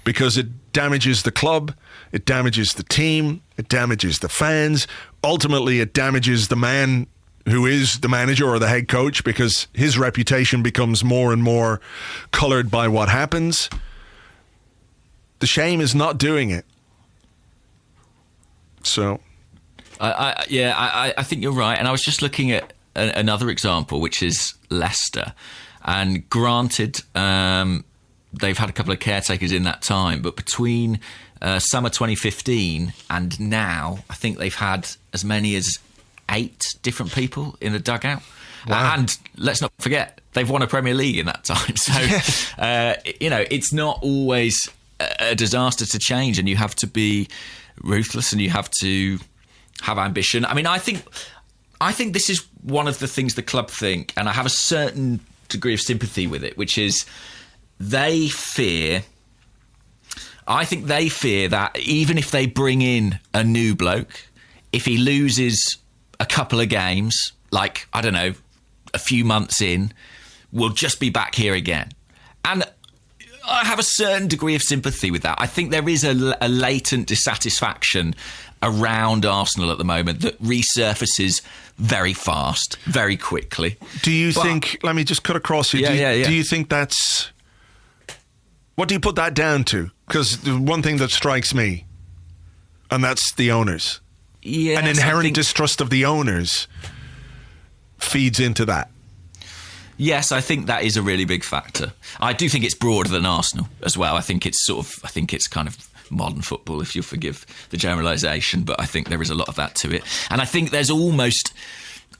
because it damages the club, it damages the team, it damages the fans. Ultimately, it damages the man who is the manager or the head coach, because his reputation becomes more and more coloured by what happens. The shame is not doing it. So, I think you're right. And I was just looking at another example, which is Leicester. And granted, they've had a couple of caretakers in that time, but between summer 2015 and now, I think they've had as many as 8 different people in the dugout. Wow. And let's not forget, they've won a Premier League in that time. So, it's not always a disaster to change, and you have to be ruthless and you have to have ambition. I mean, I think this is one of the things the club think, and I have a certain degree of sympathy with it, which is I think they fear that even if they bring in a new bloke, if he loses a couple of games, like, I don't know, a few months in, we'll just be back here again. And I have a certain degree of sympathy with that. I think there is a latent dissatisfaction around Arsenal at the moment that resurfaces very fast, very quickly. Do you think, let me just cut across you, do you think that's, what do you put that down to? Because the one thing that strikes me, and that's the owners. Yes, an inherent distrust of the owners feeds into that. Yes, I think that is a really big factor. I do think it's broader than Arsenal as well. I think it's kind of modern football, if you'll forgive the generalisation, but I think there is a lot of that to it. And I think there's almost,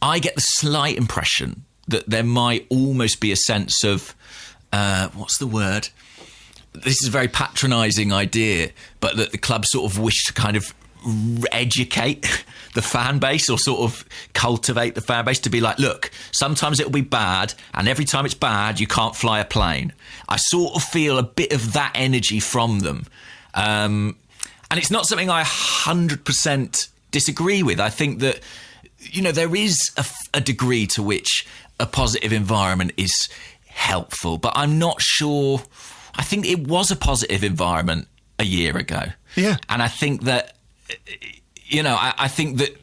I get the slight impression that there might almost be a sense of, what's the word? This is a very patronising idea, but that the club sort of wish to kind of educate the fan base, or sort of cultivate the fan base to be like, look, sometimes it'll be bad, and every time it's bad you can't fly a plane. I sort of feel a bit of that energy from them, and it's not something I 100% disagree with. I think that, you know, there is a degree to which a positive environment is helpful, but I'm not sure. I think it was a positive environment a year ago. Yeah. And I think that, you know, I think that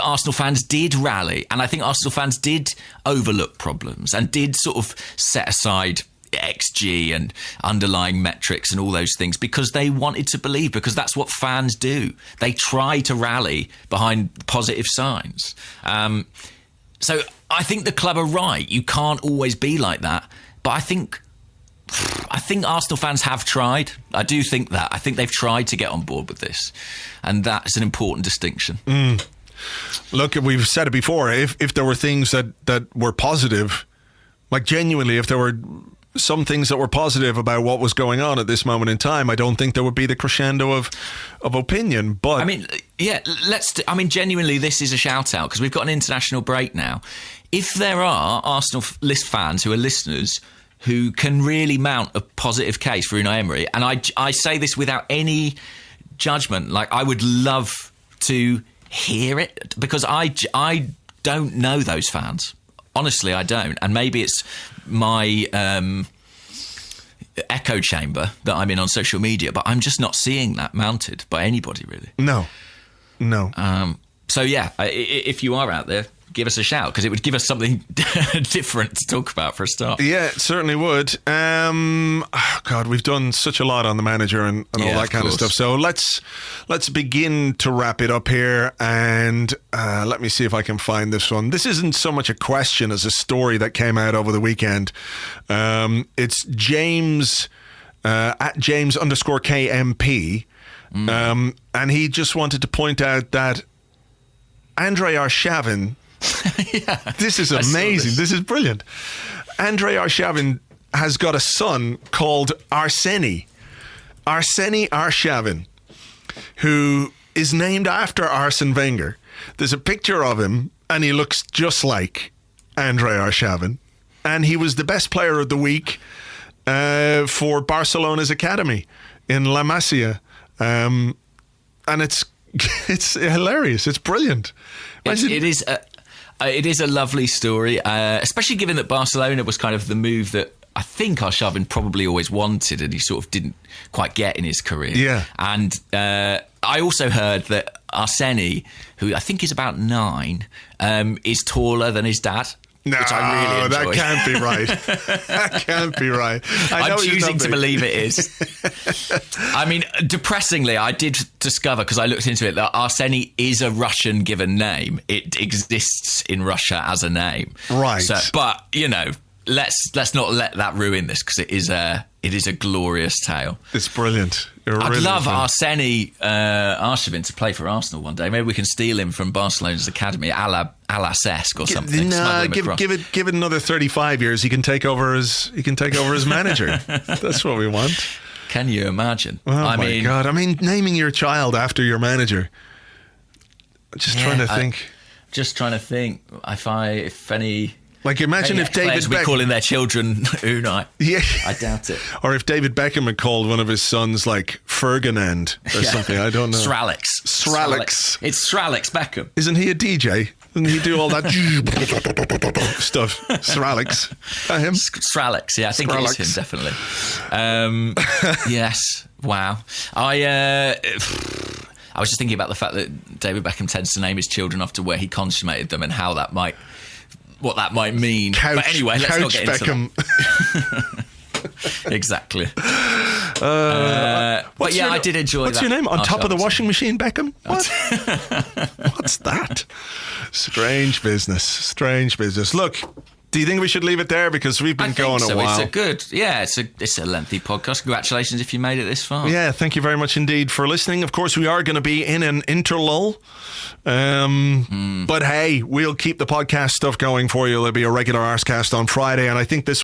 Arsenal fans did rally, and I think Arsenal fans did overlook problems and did sort of set aside XG and underlying metrics and all those things because they wanted to believe, because that's what fans do. They try to rally behind positive signs. So I think the club are right. You can't always be like that. But I think Arsenal fans have tried. I do think that. I think they've tried to get on board with this. And that's an important distinction. Look, we've said it before. If there were things that were positive, like genuinely, if there were some things that were positive about what was going on at this moment in time, I don't think there would be the crescendo of opinion. But I mean, yeah, genuinely, this is a shout out because we've got an international break now. If there are Arsenal list fans who are listeners who can really mount a positive case for Unai Emery, and I say this without any judgment, like I would love to hear it, because I don't know those fans. Honestly, I don't. And maybe it's my echo chamber that I'm in on social media, but I'm just not seeing that mounted by anybody, really. No. So, yeah, if you are out there, give us a shout, because it would give us something different to talk about for a start. Yeah, it certainly would. God, we've done such a lot on the manager and all that kind of stuff. So let's begin to wrap it up here, and let me see if I can find this one. This isn't so much a question as a story that came out over the weekend. It's James at James_KMP, and he just wanted to point out that Andrei Arshavin. This is amazing. This is brilliant. Andrei Arshavin has got a son called Arseny Arshavin, who is named after Arsene Wenger. There's a picture of him, and he looks just like Andrei Arshavin. And he was the best player of the week for Barcelona's academy in La Masia. And it's hilarious. It's brilliant. It is a lovely story, especially given that Barcelona was kind of the move that I think Arshavin probably always wanted, and he sort of didn't quite get in his career. Yeah. And I also heard that Arseny, who I think is about 9, is taller than his dad. No, which I really enjoy. That can't be right. That can't be right. I'm choosing to believe it is. I mean, depressingly, I did discover, because I looked into it, that Arseny is a Russian given name. It exists in Russia as a name. Right. So, but, you know, let's not let that ruin this, because it is a glorious tale. It's brilliant. I'd love Arseny Arshavin to play for Arsenal one day. Maybe we can steal him from Barcelona's academy, a la Cesc or something. Nah, give it another 35 years. He can take over as manager. That's what we want. Can you imagine? Oh my God! I mean, naming your child after your manager. Just trying to think. If any Like, imagine if David Players will be Beckham... calling their children Unai. Yeah. I doubt it. Or if David Beckham had called one of his sons, like, Ferganand or something, I don't know. Sralex. It's Sralex Beckham. Isn't he a DJ? Doesn't he do all that stuff? Sralex. Him? Sralex, yeah, I think Skrillex. it is him, definitely. Yes, wow. I was just thinking about the fact that David Beckham tends to name his children after where he consummated them and how that might... what that might mean. But anyway, let's not get into Beckham. that. Exactly. But yeah, I did enjoy what's that. your name? On top of the Arsecast. washing machine, Beckham? What? What's that? Strange business. Look, do you think we should leave it there? Because we've been going a while. It's a lengthy podcast. Congratulations if you made it this far. Yeah, thank you very much indeed for listening. Of course, we are going to be in an interlull. But hey, we'll keep the podcast stuff going for you. There'll be a regular Arsecast on Friday, and I think this